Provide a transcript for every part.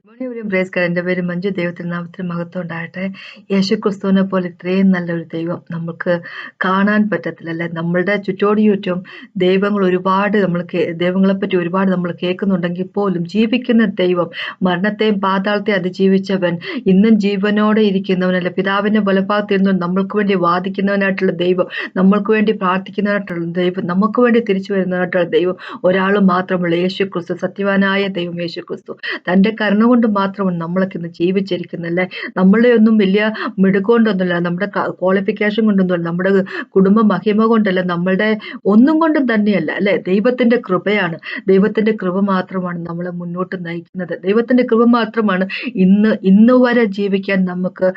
മുഴുവനും price card. എൻ്റെ പേര് മഞ്ജു. ദൈവത്തിൻ്റെ നാമത്തിന് മഹത്വം ഉണ്ടാകട്ടെ. യേശുക്രിസ്തുവിനെ പോലെ ഇത്രയും നല്ലൊരു ദൈവം നമുക്ക് കാണാൻ പറ്റത്തില്ല അല്ലേ. നമ്മളുടെ ചുറ്റോട് ചുറ്റും ദൈവങ്ങൾ ഒരുപാട് ദൈവങ്ങളെപ്പറ്റി ഒരുപാട് നമ്മൾ കേൾക്കുന്നുണ്ടെങ്കിൽ പോലും ജീവിക്കുന്ന ദൈവം, മരണത്തെയും പാതാളത്തെയും അതിജീവിച്ചവൻ, ഇന്നും ജീവനോടെ ഇരിക്കുന്നവനല്ല, പിതാവിൻ്റെ വലഭാഗത്തിരുന്നു നമ്മൾക്ക് വേണ്ടി വാദിക്കുന്നവനായിട്ടുള്ള ദൈവം, നമ്മൾക്ക് വേണ്ടി പ്രാർത്ഥിക്കുന്നവനായിട്ടുള്ള ദൈവം, നമുക്ക് വേണ്ടി തിരിച്ചു വരുന്നതായിട്ടുള്ള ദൈവം ഒരാൾ മാത്രമുള്ള യേശുക്രിസ്തു, സത്യവാനായ ദൈവം യേശുക്രിസ്തു. തൻ്റെ കരുണ കൊണ്ട് മാത്രമാണ് നമ്മളൊക്കെ ഇന്ന് ജീവിച്ചിരിക്കുന്നല്ലേ. നമ്മളുടെ ഒന്നും വലിയ മിടുകൊണ്ടൊന്നുമല്ല, നമ്മുടെ ക്വാളിഫിക്കേഷൻ കൊണ്ടൊന്നുമല്ല, നമ്മുടെ കുടുംബ മഹിമ കൊണ്ടല്ല, നമ്മളുടെ ഒന്നും കൊണ്ടും തന്നെയല്ല അല്ലെ. ദൈവത്തിന്റെ കൃപയാണ്. ദൈവത്തിന്റെ കൃപ മാത്രമാണ് നമ്മളെ മുന്നോട്ട് നയിക്കുന്നത്. ദൈവത്തിന്റെ കൃപ മാത്രമാണ് ഇന്ന് വരെ ജീവിക്കാൻ നമുക്ക്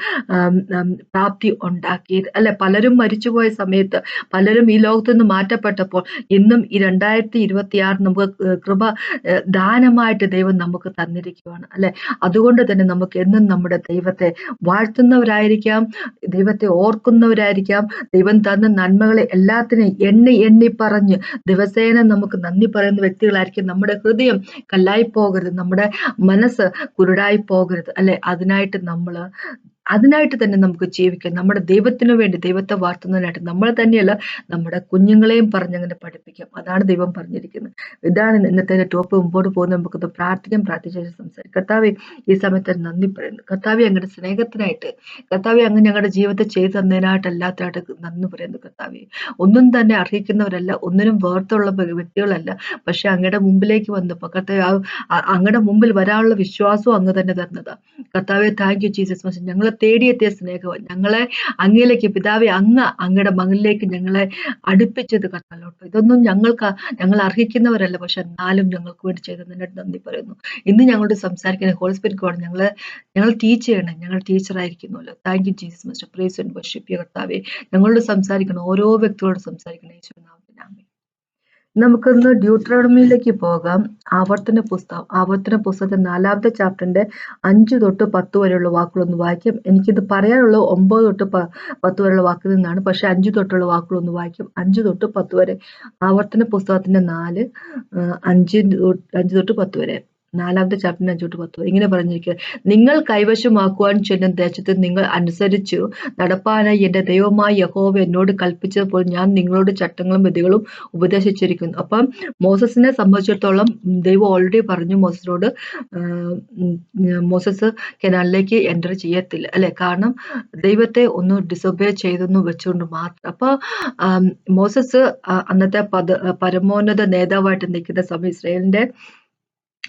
പ്രാപ്തി ഉണ്ടാക്കിയത് അല്ലെ. പലരും മരിച്ചുപോയ സമയത്ത്, പലരും ഈ ലോകത്തു നിന്ന് മാറ്റപ്പെട്ടപ്പോൾ, ഇന്നും ഈ 2026 നമുക്ക് കൃപ ദാനമായിട്ട് ദൈവം നമുക്ക് തന്നിരിക്കുകയാണ് അല്ലെ. അതുകൊണ്ട് തന്നെ നമുക്ക് എന്നും നമ്മുടെ ദൈവത്തെ വാഴ്ത്തുന്നവരായിരിക്കാം, ദൈവത്തെ ഓർക്കുന്നവരായിരിക്കാം. ദൈവം തന്ന നന്മകളെ എല്ലാത്തിനെയും എണ്ണി എണ്ണി പറഞ്ഞ് ദിവസേന നമുക്ക് നന്ദി പറയുന്ന വ്യക്തികളായിരിക്കും. നമ്മുടെ ഹൃദയം കല്ലായി പോകരുത്, നമ്മുടെ മനസ്സ് കുരുടായി പോകരുത് അല്ലെ. അതിനായിട്ട് തന്നെ നമുക്ക് ജീവിക്കാം. നമ്മുടെ ദൈവത്തിനു വേണ്ടി, ദൈവത്തെ വാഴ്ത്തുന്നതിനായിട്ട് നമ്മൾ തന്നെയല്ല, നമ്മുടെ കുഞ്ഞുങ്ങളെയും പറഞ്ഞങ്ങനെ പഠിപ്പിക്കാം. അതാണ് ദൈവം പറഞ്ഞിരിക്കുന്നത്. ഇതാണ് ഇന്നത്തെ ടോപ്പ്. മുമ്പോട്ട് പോകുന്ന നമുക്കത് പ്രാർത്ഥിച്ച് സംസാരിക്കാം. കർത്താവെ, ഈ സമയത്ത് നന്ദി പറയുന്നു. കർത്താവെ, അങ്ങയുടെ സ്നേഹത്തിനായിട്ട്, കർത്താവെ, അങ്ങ് ഞങ്ങളുടെ ജീവിതത്തെ ചെയ്തു തന്നതിനായിട്ട് എല്ലാത്തിനായിട്ട് നന്ദി പറയുന്നു. കർത്താവെ, ഒന്നും തന്നെ അർഹിക്കുന്നവരല്ല, ഒന്നിനും വേർത്തുള്ള വ്യക്തികളല്ല, പക്ഷെ അങ്ങയുടെ മുമ്പിലേക്ക് വന്നപ്പോൾ കർത്താവെ, അങ്ങയുടെ മുമ്പിൽ വരാനുള്ള വിശ്വാസവും അങ്ങ് തന്നെ തന്നതാ. കർത്താവെ, താങ്ക് യു ജീസസ്. ഞങ്ങളെ തേടിയെത്തിയ സ്നേഹം, ഞങ്ങളെ അങ്ങയിലേക്ക്, പിതാവെ, അങ്ങയുടെ മകനിലേക്ക് ഞങ്ങളെ അടുപ്പിച്ചത് കർത്താവോട്ട്. ഇതൊന്നും ഞങ്ങൾ അർഹിക്കുന്നവരല്ല, പക്ഷെ എന്നാലും ഞങ്ങൾക്ക് വേണ്ടി ചെയ്തതിനായിട്ട് നന്ദി പറയുന്നു. ഇന്ന് ഞങ്ങളോട് സംസാരിക്കുന്ന ഹോളി സ്പിരിറ്റ് ഗോഡ്, ഞങ്ങൾ ടീച്ച് ചെയ്യണം. ഞങ്ങൾ ടീച്ചറായിരിക്കുമല്ലോ. Thank you Jesus mister. Praise and worship കർത്താവെ. ഞങ്ങളോട് സംസാരിക്കണം, ഓരോ വ്യക്തികളോട് സംസാരിക്കണം. യേശുവിൻ നാമത്തിൽ ആമേൻ. നമുക്കൊന്ന് ഡ്യൂട്ടറോണമിയിലേക്ക് പോകാം. ആവർത്തന പുസ്തകത്തെ 4ാമത്തെ ചാപ്റ്ററിന്റെ 5 തൊട്ട് 10 വരെയുള്ള വാക്കുകളൊന്ന് വായിക്കാം. എനിക്കിത് പറയാനുള്ളത് 9 തൊട്ട് 10 വരെയുള്ള വാക്കിൽ നിന്നാണ്, പക്ഷെ 5 തൊട്ടുള്ള വാക്കുകളൊന്ന് വായിക്കും. 5 തൊട്ട് 10 വരെ. ആവർത്തന പുസ്തകത്തിന്റെ 4, 5 തൊട്ട് 10 വരെ. 4ാമത്തെ ചാപ്റ്ററിന് 5 തൊട്ട് 10 വരെ ഇങ്ങനെ പറഞ്ഞിരിക്കുക: നിങ്ങൾ കൈവശമാക്കുവാൻ ചെല്ലുന്ന ദേശത്ത് നിങ്ങൾ അനുസരിച്ചു നടപ്പാനായി എന്റെ ദൈവമായ യഹോവ എന്നോട് കൽപ്പിച്ചതുപോലെ ഞാൻ നിങ്ങളോട് ചട്ടങ്ങളും വിധികളും ഉപദേശിച്ചിരിക്കുന്നു. അപ്പം മോസസിനെ സംബന്ധിച്ചിടത്തോളം ദൈവം ഓൾറെഡി പറഞ്ഞു മോസസിനോട്, മോസസ് കനാനിലേക്ക് എൻ്റർ ചെയ്യത്തില്ല അല്ലെ. കാരണം ദൈവത്തെ ഒന്ന് ഡിസൊബേ ചെയ്തെന്ന് വെച്ചുകൊണ്ട് മാത്രം. അപ്പൊ മോസസ് അന്നത്തെ പരമോന്നത നേതാവായിട്ട് നിൽക്കുന്ന സമയം ഇസ്രായേലിന്റെ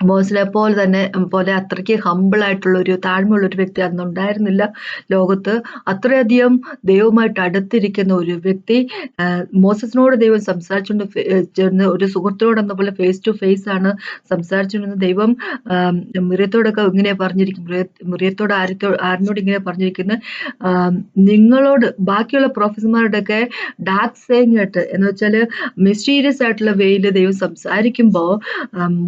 മോസിനെ പോലെ അത്രയ്ക്ക് ഹമ്പിൾ ആയിട്ടുള്ള ഒരു താഴ്മയുള്ള ഒരു വ്യക്തി അന്നുണ്ടായിരുന്നില്ല ലോകത്ത്. അത്രയധികം ദൈവമായിട്ട് അടുത്തിരിക്കുന്ന ഒരു വ്യക്തി. മോസസിനോട് ദൈവം സംസാരിച്ചുകൊണ്ട് ഒരു സുഹൃത്തിനോടെന്ന പോലെ ഫേസ് ടു ഫേസ് ആണ് സംസാരിച്ചുകൊണ്ടിരുന്ന ദൈവം. മിറിയത്തോടൊക്കെ ഇങ്ങനെ പറഞ്ഞിരിക്കും, മിറിയത്തോട് ആരിനോട് ഇങ്ങനെ പറഞ്ഞിരിക്കുന്നത്, നിങ്ങളോട് ബാക്കിയുള്ള പ്രൊഫസർമാരുടെയൊക്കെ ഡാർക്ക് സേയിങ് ആയിട്ട്, എന്ന് വെച്ചാൽ മിസ്റ്റീരിയസ് ആയിട്ടുള്ള വേയിൽ ദൈവം സംസാരിക്കുമ്പോൾ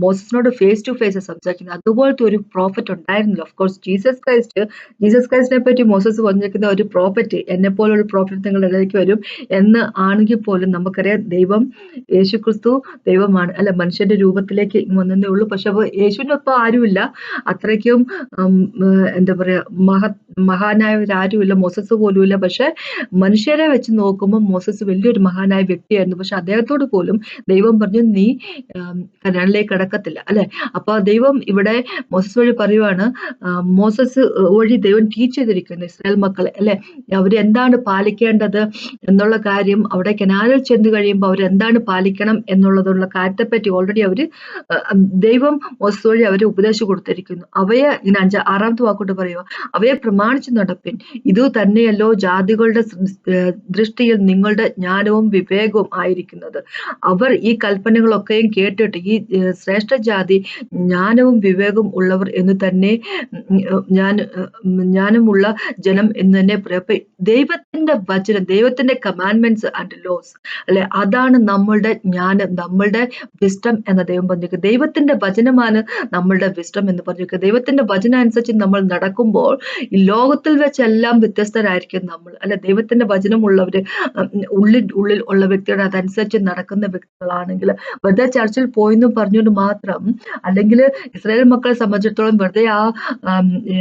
മോസസിനോട് ഫേസ് ടു ഫേസ് സംസാരിക്കുന്നത്. അതുപോലത്തെ ഒരു പ്രോഫറ്റ് ഉണ്ടായിരുന്നില്ല. ഓഫ് കോഴ്സ് ജീസസ് ക്രൈസ്റ്റിനെ പറ്റി മോസസ് പറഞ്ഞിരിക്കുന്ന ഒരു പ്രോഫറ്റ്, എന്നെ പോലൊരു പ്രോഫറ്റ് നിങ്ങളുടെ ഇടയിലേക്ക് വരും എന്ന് ആണെങ്കിൽ പോലും നമുക്കറിയാം ദൈവം, യേശുക്രിസ്തു ദൈവമാണ് അല്ല, മനുഷ്യന്റെ രൂപത്തിലേക്ക് വന്നതേ ഉള്ളൂ. പക്ഷെ അപ്പോൾ യേശുവിനൊപ്പം ആരുമില്ല, അത്രയ്ക്കും എന്താ പറയാ, മഹാനായവരാരുമില്ല, മോസസ് പോലുമില്ല. പക്ഷെ മനുഷ്യരെ വെച്ച് നോക്കുമ്പോൾ മോസസ് വലിയൊരു മഹാനായ വ്യക്തിയായിരുന്നു. പക്ഷെ അദ്ദേഹത്തോട് പോലും ദൈവം പറഞ്ഞു, നീ കനാനിലേക്ക് കടക്കത്തില്ല അല്ലെ. അപ്പൊ ദൈവം ഇവിടെ മോസസ് വഴി പറയുവാണ്, മോസസ് വഴി ദൈവം ടീച്ച് ചെയ്തിരിക്കുന്നു ഇസ്രായേൽ മക്കളെ അല്ലെ, അവരെന്താണ് പാലിക്കേണ്ടത് എന്നുള്ള കാര്യം. അവിടെ കനാനിൽ ചെന്ന് കഴിയുമ്പോൾ അവരെന്താണ് പാലിക്കണം എന്നുള്ളതുള്ള കാര്യത്തെപ്പറ്റി ഓൾറെഡി ദൈവം മോസസ് വഴി അവരെ ഉപദേശിച്ചു കൊടുത്തിരിക്കുന്നു. അവയെ ഇങ്ങനെ 6ാമത്തെ വാക്കോട്ട് പറയുക, അവയെ പ്രമാണിച്ച് നടപ്പിൻ, ഇതു തന്നെയല്ലോ ജാതികളുടെ ദൃഷ്ടിയിൽ നിങ്ങളുടെ ജ്ഞാനവും വിവേകവും ആയിരിക്കുന്നത്. അവർ ഈ കൽപ്പനകളൊക്കെയും കേട്ടിട്ട് ഈ ശ്രേഷ്ഠ ജാതി ജ്ഞാനവും വിവേകവും ഉള്ളവർ എന്ന് തന്നെ, ജ്ഞാനമുള്ള ജനം എന്ന് തന്നെ പറയപ്പോ, ദൈവത്തിന്റെ വചനം, ദൈവത്തിന്റെ കമാൻഡ്മെന്റ്സ് ആൻഡ് ലോസ് അല്ലെ, അതാണ് നമ്മളുടെ ജ്ഞാനം, നമ്മളുടെ വിസ്റ്റം എന്ന ദൈവം പറഞ്ഞിരിക്കുന്നത്. ദൈവത്തിന്റെ വചനമാണ് നമ്മളുടെ വിസ്റ്റം എന്ന് പറഞ്ഞിരിക്കുന്നത്. ദൈവത്തിന്റെ വചനം അനുസരിച്ച് നമ്മൾ നടക്കുമ്പോൾ ഈ ലോകത്തിൽ വെച്ചെല്ലാം വ്യത്യസ്തരായിരിക്കും നമ്മൾ അല്ലെ. ദൈവത്തിന്റെ വചനമുള്ളവര്, ഉള്ളിൽ ഉള്ള വ്യക്തികൾ അതനുസരിച്ച് നടക്കുന്ന വ്യക്തികളാണെങ്കിൽ, വെറുതെ ചർച്ചിൽ പോയിന്നും പറഞ്ഞുകൊണ്ട് മാത്രം അല്ലെങ്കിൽ ഇസ്രായേൽ മക്കളെ സംബന്ധിച്ചിടത്തോളം വെറുതെ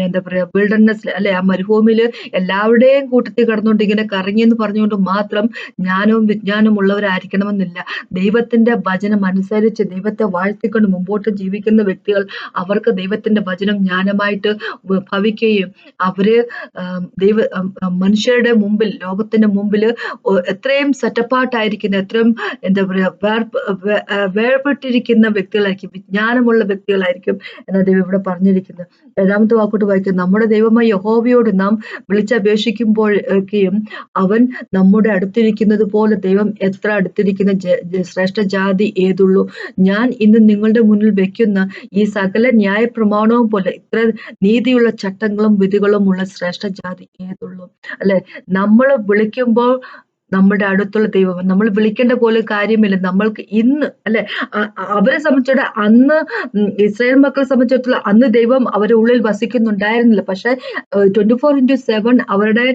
എന്താ പറയാ വിൽഡർനെസ്സിൽ അല്ലെ ആ മരുഭൂമിയില് എല്ലാവരുടെയും കൂട്ടത്തിൽ കിടന്നുകൊണ്ട് ഇങ്ങനെ കറങ്ങി എന്ന് പറഞ്ഞുകൊണ്ട് മാത്രം ജ്ഞാനവും വിജ്ഞാനവും ഉള്ളവരായിരിക്കണമെന്നില്ല. ദൈവത്തിന്റെ വചനം അനുസരിച്ച് ദൈവത്തെ വാഴ്ത്തിക്കൊണ്ട് മുമ്പോട്ട് ജീവിക്കുന്ന വ്യക്തികൾ അവർക്ക് ദൈവത്തിന്റെ വചനം ജ്ഞാനമായിട്ട് ഭവിക്കുകയും അവര് ദൈവ മനുഷ്യരുടെ മുമ്പിൽ ലോകത്തിന്റെ മുമ്പിൽ എത്രയും സെറ്റപ്പായിട്ടായിരിക്കുന്ന എത്രയും എന്താ പറയാ വേർപെട്ടിരിക്കുന്ന വ്യക്തികളായിരിക്കും, വിജ്ഞാനമുള്ള വ്യക്തികളായിരിക്കും എന്ന ദൈവം ഇവിടെ പറഞ്ഞിരിക്കുന്നത്. ഏഴാമത്തെ വാക്കോട്ട് വായിക്കും, നമ്മുടെ ദൈവമായ യഹോവയോട് നാം വിളിച്ചപേക്ഷിക്കുമ്പോഴൊക്കെയും അവൻ നമ്മുടെ അടുത്തിരിക്കുന്നത് പോലെ ദൈവം എത്ര അടുത്തിരിക്കുന്ന ശ്രേഷ്ഠ ജാതി ഏതുള്ളൂ. ഞാൻ ഇന്ന് നിങ്ങളുടെ മുന്നിൽ വെക്കുന്ന ഈ സകല ന്യായ പ്രമാണവും പോലെ ഇത്ര നീതിയുള്ള ചട്ടങ്ങളും വിധികളും ഉള്ള ശ്രേഷ്ഠ ജാതി ഏതുള്ളൂ. അല്ലെ, നമ്മൾ വിളിക്കുമ്പോൾ നമ്മുടെ അടുത്തുള്ള ദൈവം നമ്മൾ വിളിക്കേണ്ട പോലെ കാര്യമില്ല. നമ്മൾക്ക് ഇന്ന് അല്ലെ അവരെ സംബന്ധിച്ചിടത്തോളം അന്ന് ഇസ്രായേൽ മക്കളെ സംബന്ധിച്ചിടത്തോളം അന്ന് ദൈവം അവരുടെ ഉള്ളിൽ വസിക്കുന്നുണ്ടായിരുന്നില്ല. പക്ഷെ 24/7 അവരുടെ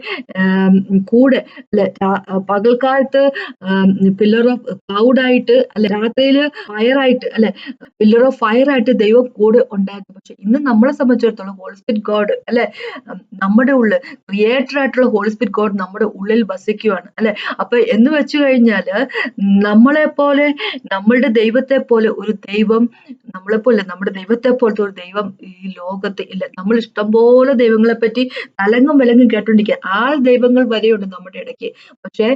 കൂടെ അല്ലെ പകൽക്കാലത്ത് പില്ലർ ഓഫ് ക്ലൗഡ് ആയിട്ട് അല്ലെ രാത്രിയില് ഫയർ ആയിട്ട് അല്ലെ പില്ലർ ഓഫ് ഫയർ ആയിട്ട് ദൈവം കൂടെ ഉണ്ടായിരുന്നു. പക്ഷെ ഇന്ന് നമ്മളെ സംബന്ധിച്ചിടത്തോളം ഹോളി സ്പിരിറ്റ് ഗോഡ് അല്ലെ നമ്മുടെ ഉള്ളിൽ ക്രിയേറ്റർ ആയിട്ടുള്ള ഹോളി സ്പിരിറ്റ് ഗോഡ് നമ്മുടെ ഉള്ളിൽ വസിക്കുകയാണ് അല്ലെ. അപ്പൊ എന്ന് വെച്ചു കഴിഞ്ഞാല് നമ്മളെ പോലെ നമ്മളുടെ ദൈവത്തെ പോലെ ഒരു ദൈവം നമ്മളെ പോലെ നമ്മുടെ ദൈവത്തെ പോലത്തെ ഒരു ദൈവം ഈ ലോകത്ത് ഇല്ല. നമ്മൾ ഇഷ്ടംപോലെ ദൈവങ്ങളെ പറ്റി തലങ്ങും വിലങ്ങും കേട്ടോണ്ടിരിക്കുക. ദൈവങ്ങൾ വരെയുണ്ട് നമ്മുടെ ഇടയ്ക്ക്. പക്ഷെ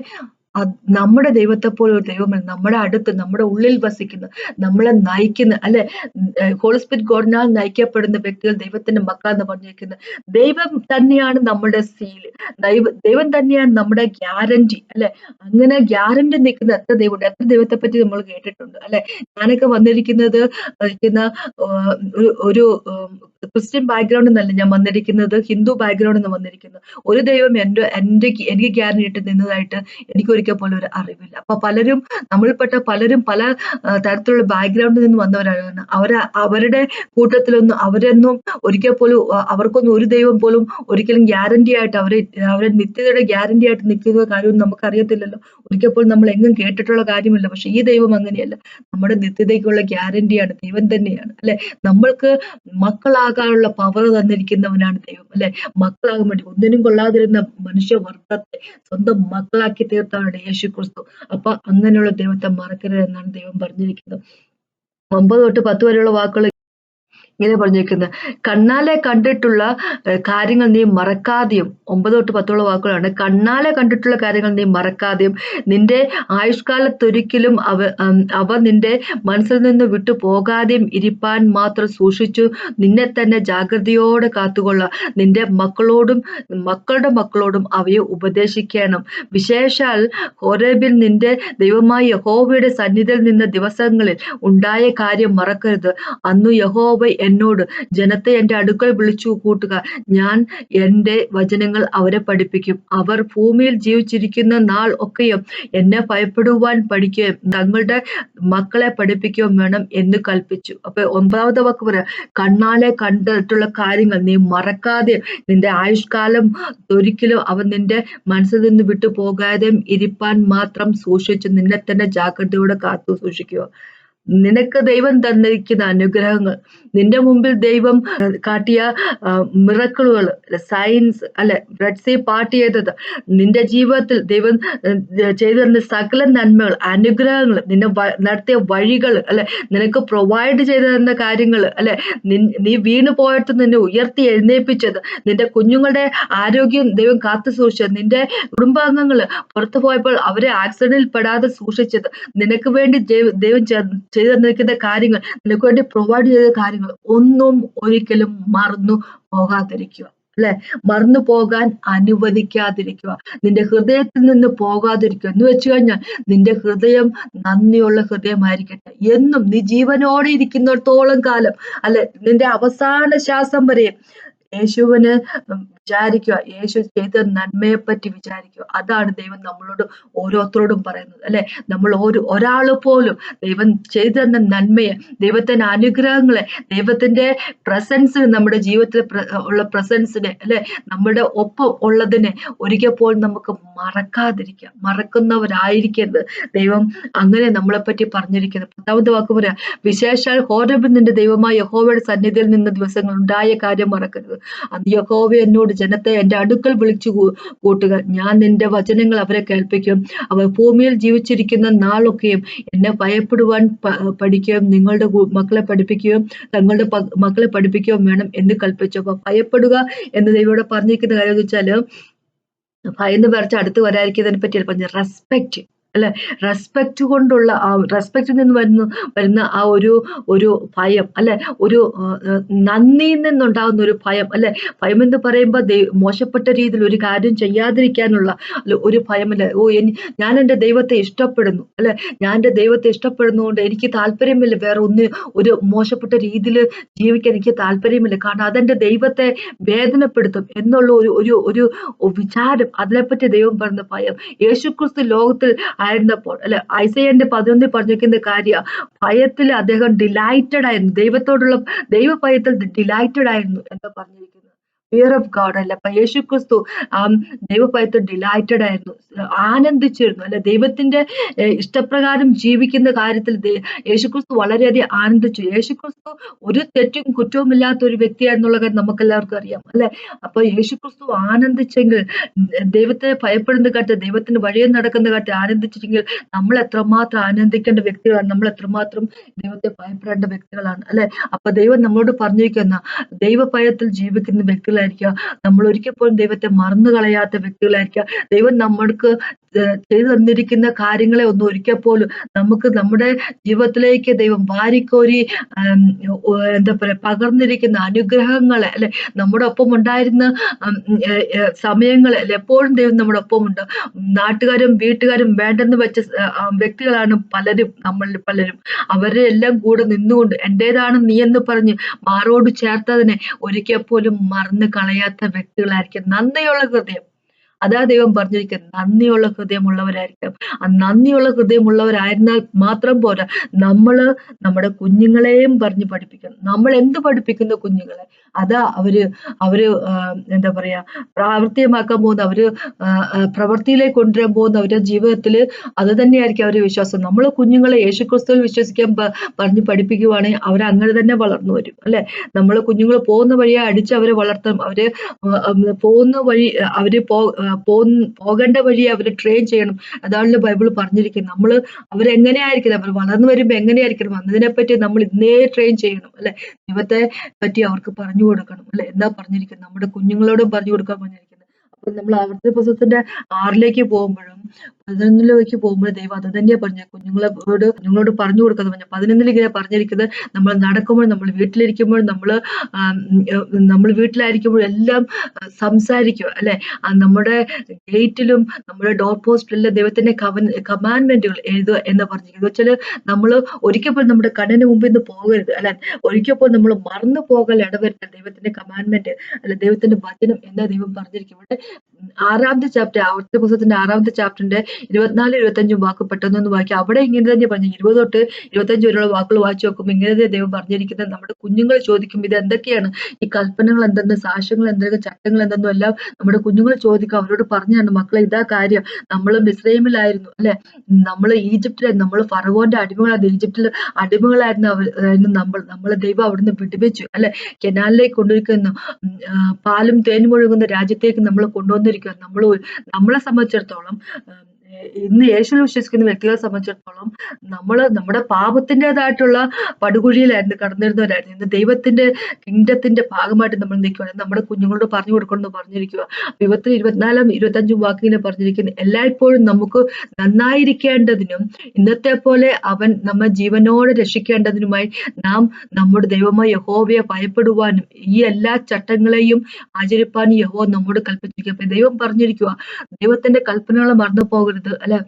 നമ്മുടെ ദൈവത്തെ പോലെ ഒരു ദൈവമല്ല, നമ്മുടെ അടുത്ത് നമ്മുടെ ഉള്ളിൽ വസിക്കുന്ന നമ്മളെ നയിക്കുന്ന അല്ലെ ഹോളി സ്പിരിറ്റ് ഗോഡിനാൽ നയിക്കപ്പെടുന്ന വ്യക്തികൾ ദൈവത്തിന്റെ മക്കളെന്ന് പറഞ്ഞിരിക്കുന്നത്. ദൈവം തന്നെയാണ് നമ്മുടെ സീല്, ദൈവം തന്നെയാണ് നമ്മുടെ ഗ്യാരണ്ടി അല്ലെ. അങ്ങനെ ഗ്യാരണ്ടി നിൽക്കുന്ന എത്ര ദൈവമുണ്ട്, എത്ര ദൈവത്തെ പറ്റി നമ്മൾ കേട്ടിട്ടുണ്ട് അല്ലെ. ഞാനൊക്കെ വന്നിരിക്കുന്നത് ഒരു ക്രിസ്ത്യൻ ബാക്ക്ഗ്രൗണ്ടിൽ നിന്നല്ല ഞാൻ വന്നിരിക്കുന്നത്, ഹിന്ദു ബാക്ക്ഗ്രൗണ്ടിൽ നിന്ന് വന്നിരിക്കുന്നത്. ഒരു ദൈവം എനിക്ക് ഗ്യാരണ്ടി ഇട്ട് നിന്നതായിട്ട് എനിക്ക് ഒരിക്കൽ പോലും ഒരു അറിവില്ല. അപ്പൊ നമ്മൾപ്പെട്ട പലരും പല തരത്തിലുള്ള ബാക്ക്ഗ്രൗണ്ടിൽ നിന്ന് വന്നവരാണ്. അവരുടെ കൂട്ടത്തിലൊന്നും അവരൊന്നും ഒരിക്കൽ പോലും അവർക്കൊന്നും ഒരു ദൈവം പോലും ഒരിക്കലും ഗ്യാരണ്ടി ആയിട്ട് അവരെ നിത്യതയുടെ ഗ്യാരണ്ടി ആയിട്ട് നിൽക്കുന്ന കാര്യമൊന്നും നമുക്ക് അറിയത്തില്ലല്ലോ. ഒരിക്കൽ പോലും നമ്മൾ എങ്ങും കേട്ടിട്ടുള്ള കാര്യമില്ല. പക്ഷെ ഈ ദൈവം അങ്ങനെയല്ല, നമ്മുടെ നിത്യതയ്ക്കുള്ള ഗ്യാരണ്ടിയാണ്, ദൈവം തന്നെയാണ് അല്ലെ. നമ്മൾക്ക് മക്കളാകാനുള്ള പവർ തന്നിരിക്കുന്നവനാണ് ദൈവം അല്ലെ. മക്കളാകാൻ വേണ്ടി ഒന്നിനും കൊള്ളാതിരുന്ന മനുഷ്യവർഗത്തെ സ്വന്തം മക്കളാക്കി തീർത്തവനാണ് യേശു ക്രിസ്തു. അപ്പൊ അങ്ങനെയുള്ള ദൈവത്തെ മറക്കരുത് എന്നാണ് ദൈവം പറഞ്ഞിരിക്കുന്നത്. 9 തൊട്ട് 10 വരെയുള്ള വാക്കുകൾ ഇങ്ങനെ പറഞ്ഞിരിക്കുന്നത്, കണ്ണാലെ കണ്ടിട്ടുള്ള കാര്യങ്ങൾ നീ മറക്കാതെയും, 9 തൊട്ട് 10 വാക്കുകളാണ്. കണ്ണാലെ കണ്ടിട്ടുള്ള കാര്യങ്ങൾ നീ മറക്കാതെയും നിന്റെ ആയുഷ്കാലത്തൊരിക്കലും അവ നിന്റെ മനസ്സിൽ നിന്ന് വിട്ടു പോകാതെയും ഇരിപ്പാൻ മാത്രം സൂക്ഷിച്ചു നിന്നെ തന്നെ ജാഗ്രതയോടെ കാത്തുകൊള്ള. നിന്റെ മക്കളോടും മക്കളുടെ മക്കളോടും അവയെ ഉപദേശിക്കണം. വിശേഷാൽ ഹോരേബിൽ നിന്റെ ദൈവമായ യഹോവയുടെ സന്നിധിയിൽ നിന്ന ദിവസങ്ങളിൽ ഉണ്ടായ കാര്യം മറക്കരുത്. അന്നു യഹോവ എന്നോട് ജനത്തെ എന്റെ അടുക്കൽ വിളിച്ചു കൂട്ടുക, ഞാൻ എന്റെ വചനങ്ങൾ അവരെ പഠിപ്പിക്കും. അവർ ഭൂമിയിൽ ജീവിച്ചിരിക്കുന്ന നാൾ ഒക്കെയും എന്നെ ഭയപ്പെടുവാൻ പഠിക്കുകയും തങ്ങളുടെ മക്കളെ പഠിപ്പിക്കുകയും വേണം എന്ന് കൽപ്പിച്ചു. അപ്പൊ 9ാമത്തെ വാക്ക് പറയാം, കണ്ണാലെ കണ്ടിട്ടുള്ള കാര്യങ്ങൾ നീ മറക്കാതെ നിന്റെ ആയുഷ്കാലം ഒരിക്കലും അവൻ നിന്റെ മനസ്സിൽ നിന്ന് വിട്ടു പോകാതെയും ഇരിപ്പാൻ മാത്രം സൂക്ഷിച്ചു നിന്നെ തന്നെ ജാഗ്രതയോടെ കാത്തു സൂക്ഷിക്കുക. നിനക്ക് ദൈവം തന്നിരിക്കുന്ന അനുഗ്രഹങ്ങൾ, നിന്റെ മുമ്പിൽ ദൈവം കാട്ടിയ മിറക്കിളുകൾ, സയൻസ് അല്ലെ, റെഡ് സീ പാർട്ട് ചെയ്തത്, നിന്റെ ജീവിതത്തിൽ ദൈവം ചെയ്തു തന്ന സകല നന്മകൾ, അനുഗ്രഹങ്ങൾ, നിന്നെ നടത്തിയ വഴികൾ അല്ലെ, നിനക്ക് പ്രൊവൈഡ് ചെയ്തു തന്ന കാര്യങ്ങൾ അല്ലെ, നീ വീണു പോയിട്ട് നിന്നെ ഉയർത്തി എഴുന്നേൽപ്പിച്ചത്, നിന്റെ കുഞ്ഞുങ്ങളുടെ ആരോഗ്യം ദൈവം കാത്തു സൂക്ഷിച്ചത്, നിന്റെ കുടുംബാംഗങ്ങൾ പുറത്തു പോയപ്പോൾ അവരെ ആക്സിഡന്റിൽ പെടാതെ സൂക്ഷിച്ചത്, നിനക്ക് വേണ്ടി ദൈവം ചെയ്തു തന്നിരിക്കുന്ന കാര്യങ്ങൾ, നിനക്ക് വേണ്ടി പ്രൊവൈഡ് ചെയ്ത കാര്യങ്ങൾ ഒന്നും ഒരിക്കലും മറന്നു പോകാതിരിക്കുക അല്ലെ. മറന്നു പോകാൻ അനുവദിക്കാതിരിക്കുക, നിന്റെ ഹൃദയത്തിൽ നിന്ന് പോകാതിരിക്കുക. എന്ന് വെച്ചു കഴിഞ്ഞാൽ നിന്റെ ഹൃദയം നന്ദിയുള്ള ഹൃദയമായിരിക്കട്ടെ. എന്നും നീ ജീവനോടെ ഇരിക്കുന്നിടത്തോളം കാലം അല്ലെ, നിന്റെ അവസാന ശ്വാസം വരെയും യേശുവിന് വിചാരിക്കുക, യേശു ചെയ്ത നന്മയെപ്പറ്റി വിചാരിക്കുക. അതാണ് ദൈവം നമ്മളോട് ഓരോരുത്തരോടും പറയുന്നത്, അല്ലെ? നമ്മൾ ഒരാള് പോലും ദൈവം ചെയ്തു തന്ന നന്മയെ, ദൈവത്തിന്റെ അനുഗ്രഹങ്ങളെ, ദൈവത്തിന്റെ പ്രസൻസ്, നമ്മുടെ ജീവിതത്തിൽ ഉള്ള പ്രസൻസിനെ, അല്ലെ, നമ്മുടെ ഒപ്പം ഉള്ളതിനെ ഒരിക്കൽ പോലും നമുക്ക് മറക്കാതിരിക്കാം, മറക്കുന്നവരായിരിക്കരുത്. ദൈവം അങ്ങനെ നമ്മളെപ്പറ്റി പറഞ്ഞിരിക്കുന്നത്. 10ാമത്തെ വാക്ക് പറയാം, വിശേഷാൽ ഹോരേബിൽ നിന്റെ ദൈവമായ യഹോവയുടെ സന്നിധിയിൽ നിന്ന ദിവസങ്ങൾ ഉണ്ടായ കാര്യം മറക്കരുത്. അന്ന് യഹോവ എന്നോട്, ജനത്തെ എന്റെ അടുക്കൽ വിളിച്ചു കൂട്ടുക, ഞാൻ നിന്റെ വചനങ്ങൾ അവരെ കേൾപ്പിക്കും. അവർ ഭൂമിയിൽ ജീവിച്ചിരിക്കുന്ന നാളൊക്കെയും എന്നെ ഭയപ്പെടുവാൻ പഠിക്കുകയും നിങ്ങളുടെ മക്കളെ പഠിപ്പിക്കുകയും തങ്ങളുടെ മക്കളെ പഠിപ്പിക്കുകയും വേണം എന്ന് കൽപ്പിച്ചു. അപ്പൊ ഭയപ്പെടുക എന്ന് ദൈവം പറഞ്ഞിരിക്കുന്ന കാര്യം എന്ന് വെച്ചാല്, ഭയന്ന് വിറച്ച് അടുത്ത് വരാതിരിക്കുന്നതിനെ പറ്റിയല്ല പറഞ്ഞ, റെസ്പെക്ട്, അല്ലെ? റെസ്പെക്ട് കൊണ്ടുള്ള റെസ്പെക്റ്റിൽ നിന്ന് വരുന്ന ആ ഒരു ഭയം, അല്ലെ? ഒരു നന്ദിയിൽ നിന്നുണ്ടാകുന്ന ഒരു ഭയം, അല്ലെ? ഭയം എന്ന് പറയുമ്പോൾ മോശപ്പെട്ട രീതിയിൽ ഒരു കാര്യം ചെയ്യാതിരിക്കാനുള്ള ഒരു ഭയമല്ല. ഞാൻ എൻ്റെ ദൈവത്തെ ഇഷ്ടപ്പെടുന്നു, അല്ലെ? ഞാൻ എൻ്റെ ദൈവത്തെ ഇഷ്ടപ്പെടുന്നതുകൊണ്ട് എനിക്ക് താല്പര്യമില്ല വേറെ ഒരു മോശപ്പെട്ട രീതിയിൽ ജീവിക്കാൻ എനിക്ക് താല്പര്യമില്ല, കാരണം അതെന്റെ ദൈവത്തെ വേദനപ്പെടുത്തും എന്നുള്ള ഒരു വിചാരം, അതിനെപ്പറ്റി ദൈവം പറഞ്ഞ ഭയം. യേശുക്രിസ്തു ലോകത്തിൽ ആയിരുന്നപ്പോൾ, അല്ലെ, ഐസയ്യാന്റെ 11 പറഞ്ഞിരിക്കുന്ന കാര്യ, ഭയത്തിൽ അദ്ദേഹം ഡിലൈറ്റഡ് ആയിരുന്നു, ദൈവത്തോടുള്ള ദൈവഭയത്തിൽ ഡിലൈറ്റഡ് ആയിരുന്നു എന്ന് പറഞ്ഞിരിക്കുന്നത്. ഫിയർ ഓഫ് ഗാഡ്, അല്ല, അപ്പൊ യേശുക്രിസ്തു ദൈവഭയത്തിൽ ഡിലൈറ്റഡ് ആയിരുന്നു, ആനന്ദിച്ചിരുന്നു, അല്ലെ? ദൈവത്തിന്റെ ഇഷ്ടപ്രകാരം ജീവിക്കുന്ന കാര്യത്തിൽ യേശുക്രിസ്തു വളരെയധികം ആനന്ദിച്ചു. യേശുക്രിസ്തു ഒരു തെറ്റും കുറ്റവും ഇല്ലാത്ത ഒരു വ്യക്തിയായിരുന്നുള്ള കാര്യം നമുക്ക് എല്ലാവർക്കും അറിയാം, അല്ലെ? അപ്പൊ യേശുക്രിസ്തു ആനന്ദിച്ചെങ്കിൽ, ദൈവത്തെ ഭയപ്പെടുന്ന കാറ്റ്, ദൈവത്തിന് വഴിയെ നടക്കുന്ന കാറ്റ് ആനന്ദിച്ചെങ്കിൽ നമ്മൾ എത്രമാത്രം ആനന്ദിക്കേണ്ട വ്യക്തികളാണ്, നമ്മൾ എത്രമാത്രം ദൈവത്തെ ഭയപ്പെടേണ്ട വ്യക്തികളാണ്, അല്ലെ? അപ്പൊ ദൈവം നമ്മളോട് പറഞ്ഞിരിക്കുന്ന, ദൈവഭയത്തിൽ ജീവിക്കുന്ന വ്യക്തികളായിരിക്കുക, നമ്മൾ ഒരിക്കൽ പോലും ദൈവത്തെ മറന്നു കളയാത്ത വ്യക്തികളായിരിക്കുക. ദൈവം നമ്മൾക്ക് ചെയ്തു തന്നിരിക്കുന്ന കാര്യങ്ങളെ ഒന്നും ഒരിക്കൽ പോലും നമുക്ക് നമ്മുടെ ജീവിതത്തിലേക്ക് ദൈവം വാരിക്കോരി എന്താ പറയാ പകർന്നിരിക്കുന്ന അനുഗ്രഹങ്ങളെ, അല്ലെ, നമ്മുടെ ഒപ്പം ഉണ്ടായിരുന്ന സമയങ്ങൾ, അല്ലെ, എപ്പോഴും ദൈവം നമ്മുടെ ഒപ്പമുണ്ട്. നാട്ടുകാരും വീട്ടുകാരും വേണ്ടെന്ന് വെച്ച വ്യക്തികളാണ് നമ്മളിൽ പലരും. അവരെ എല്ലാം കൂടെ നിന്നുകൊണ്ട് എന്റേതാണ് നീ എന്ന് പറഞ്ഞ് മാറോട് ചേർത്തതിനെ ഒരിക്കൽ പോലും മറന്നു കളയാത്ത വ്യക്തികളായിരിക്കും. നന്ദിയുള്ള ഹൃദയം, അതാ ദൈവം പറഞ്ഞിരിക്കുന്നത്, നന്ദിയുള്ള ഹൃദയമുള്ളവരായിരിക്കും. ആ നന്ദിയുള്ള ഹൃദയമുള്ളവരായിരുന്നാൽ മാത്രം പോരാ, നമ്മള് നമ്മുടെ കുഞ്ഞുങ്ങളെയും പറഞ്ഞ് പഠിപ്പിക്കണം. നമ്മൾ എന്ത് പഠിപ്പിക്കുന്നു കുഞ്ഞുങ്ങളെ, അതാ അവര് എന്താ പറയാ പ്രാവർത്തികമാക്കാൻ പോകുന്ന, അവര് പ്രവൃത്തിയിലേക്ക് കൊണ്ടുവരാൻ പോകുന്ന അവരുടെ ജീവിതത്തിൽ അത് തന്നെയായിരിക്കും അവരുടെ വിശ്വാസം. നമ്മൾ കുഞ്ഞുങ്ങളെ യേശുക്രിസ്തുവിൽ വിശ്വസിക്കാൻ പറഞ്ഞ് പഠിപ്പിക്കുവാണെങ്കിൽ അവരങ്ങനെ തന്നെ വളർന്നു വരും, അല്ലെ? നമ്മൾ കുഞ്ഞുങ്ങൾ പോകുന്ന വഴിയെ അടിച്ച് അവരെ വളർത്തണം. അവര് പോകുന്ന വഴി, അവര് പോകേണ്ട വഴി അവര് ട്രെയിൻ ചെയ്യണം. അതാണല്ലോ ബൈബിൾ പറഞ്ഞിരിക്കുന്നത്. അവരെങ്ങനെയായിരിക്കണം, അവർ വളർന്നു വരുമ്പോ എങ്ങനെയായിരിക്കണം എന്നതിനെ പറ്റി നമ്മൾ ഇന്നേ ട്രെയിൻ ചെയ്യണം, അല്ലെ? ദൈവത്തെ പറ്റി അവർക്ക് പറഞ്ഞു കൊടുക്കണം, അല്ലെ? എന്താ പറഞ്ഞിരിക്കുന്നത്, നമ്മുടെ കുഞ്ഞുങ്ങളോടും പറഞ്ഞു കൊടുക്കാൻ പറഞ്ഞിരിക്കുന്നത്. അപ്പൊ നമ്മൾ ആവർത്തന പുസ്തകത്തിന്റെ 6ലേക്ക് പോകുമ്പോഴും 11ലേക്ക് പോകുമ്പോഴും ദൈവം അത് തന്നെയാ പറഞ്ഞത്, കുഞ്ഞുങ്ങളോട് പറഞ്ഞു കൊടുക്കുന്നത് പറഞ്ഞു. 11 ഇങ്ങനെ പറഞ്ഞിരിക്കുന്നത്, നമ്മൾ നടക്കുമ്പോൾ, നമ്മൾ വീട്ടിലിരിക്കുമ്പോൾ, നമ്മൾ വീട്ടിലായിരിക്കുമ്പോഴും എല്ലാം സംസാരിക്കുക, അല്ലെ? നമ്മുടെ ഗേറ്റിലും നമ്മുടെ ഡോർ പോസ്റ്റിലെല്ലാം ദൈവത്തിന്റെ കമാൻഡ്മെന്റുകൾ എഴുതുക എന്ന് പറഞ്ഞിരിക്കുന്നത്. വെച്ചാല് നമ്മൾ ഒരിക്കൽ പോലും നമ്മുടെ കണ്ണിന് മുമ്പിൽ നിന്ന് പോകരുത്, അല്ലെ? ഒരിക്കൽ പോലും നമ്മൾ മറന്നു പോകൽ ഇടവരുത്തൽ ദൈവത്തിന്റെ കമാൻഡ്മെന്റ്, അല്ലെ, ദൈവത്തിന്റെ വചനം എന്ന ദൈവം പറഞ്ഞിരിക്കും. ഇവിടെ 6ാമത്തെ ചാപ്റ്റർ, ആവർത്തന പുസ്തകത്തിന്റെ 6ാമത്തെ ചാപ്റ്ററിന്റെ 24, 25 വാക്ക് പെട്ടെന്നൊന്ന് വായിക്കാം. അവിടെ ഇങ്ങനെ തന്നെ പറഞ്ഞു, 20 തൊട്ട് 25 വരെയുള്ള വാക്കുകൾ വായിച്ചു നോക്കുമ്പോൾ ഇങ്ങനെ ദൈവം പറഞ്ഞിരിക്കുന്നത്. നമ്മുടെ കുഞ്ഞുങ്ങൾ ചോദിക്കും, ഇത് എന്തൊക്കെയാണ്, ഈ കൽപ്പനകൾ എന്തെന്ന്, സാക്ഷ്യങ്ങൾ എന്തൊക്കെ, ചട്ടങ്ങൾ എന്തെന്നും എല്ലാം നമ്മുടെ കുഞ്ഞുങ്ങൾ ചോദിക്കും. അവരോട് പറഞ്ഞാണ്, മക്കളെ ഇതാ കാര്യം, നമ്മൾ മിസ്രൈമിലായിരുന്നു, അല്ലെ? നമ്മൾ ഈജിപ്തിലായിരുന്നു, നമ്മൾ ഫറവോന്റെ അടിമകളായിരുന്നു, ഈജിപ്തിൽ അടിമകളായിരുന്നു നമ്മളെ ദൈവം അവിടുന്ന് വിടുവിച്ചു, അല്ലെ? കെനാലിലേക്ക് കൊണ്ടുവരിക്കുന്നു, പാലും തേനും ഒഴുകുന്ന രാജ്യത്തേക്ക് നമ്മൾ കൊണ്ടുവന്നിരിക്കുക. നമ്മളെ സംബന്ധിച്ചിടത്തോളം, ഇന്ന് യേശുവിൽ വിശ്വസിക്കുന്ന വ്യക്തികളെ സംബന്ധിച്ചിടത്തോളം നമ്മുടെ പാപത്തിൻ്റെതായിട്ടുള്ള പടുകുഴിയിലായിരുന്നു കടന്നിരുന്നവരായിരുന്നു. ഇന്ന് ദൈവത്തിന്റെ കിങ്ഡത്തിന്റെ ഭാഗമായിട്ട് നമ്മൾ നിൽക്കുകയാണ്. നമ്മുടെ കുഞ്ഞുങ്ങളോട് പറഞ്ഞു കൊടുക്കണം എന്ന് പറഞ്ഞിരിക്കുക. 24, 25 വാക്കിനെ പറഞ്ഞിരിക്കുന്നത്, എല്ലായ്പ്പോഴും നമുക്ക് നന്നായിരിക്കേണ്ടതിനും ഇന്നത്തെ പോലെ അവൻ നമ്മെ ജീവനോടെ രക്ഷിക്കേണ്ടതിനുമായി നാം നമ്മുടെ ദൈവമായ യഹോവയെ ഭയപ്പെടുവാനും ഈ എല്ലാ ചട്ടങ്ങളെയും ആചരിപ്പാനും യഹോവ നമ്മോട് കൽപ്പിച്ചിരിക്കുക. അപ്പൊ ദൈവം പറഞ്ഞിരിക്കുക, ദൈവത്തിന്റെ കൽപ്പനകളെ മറന്നു പോകരുത്, അല്ലെ?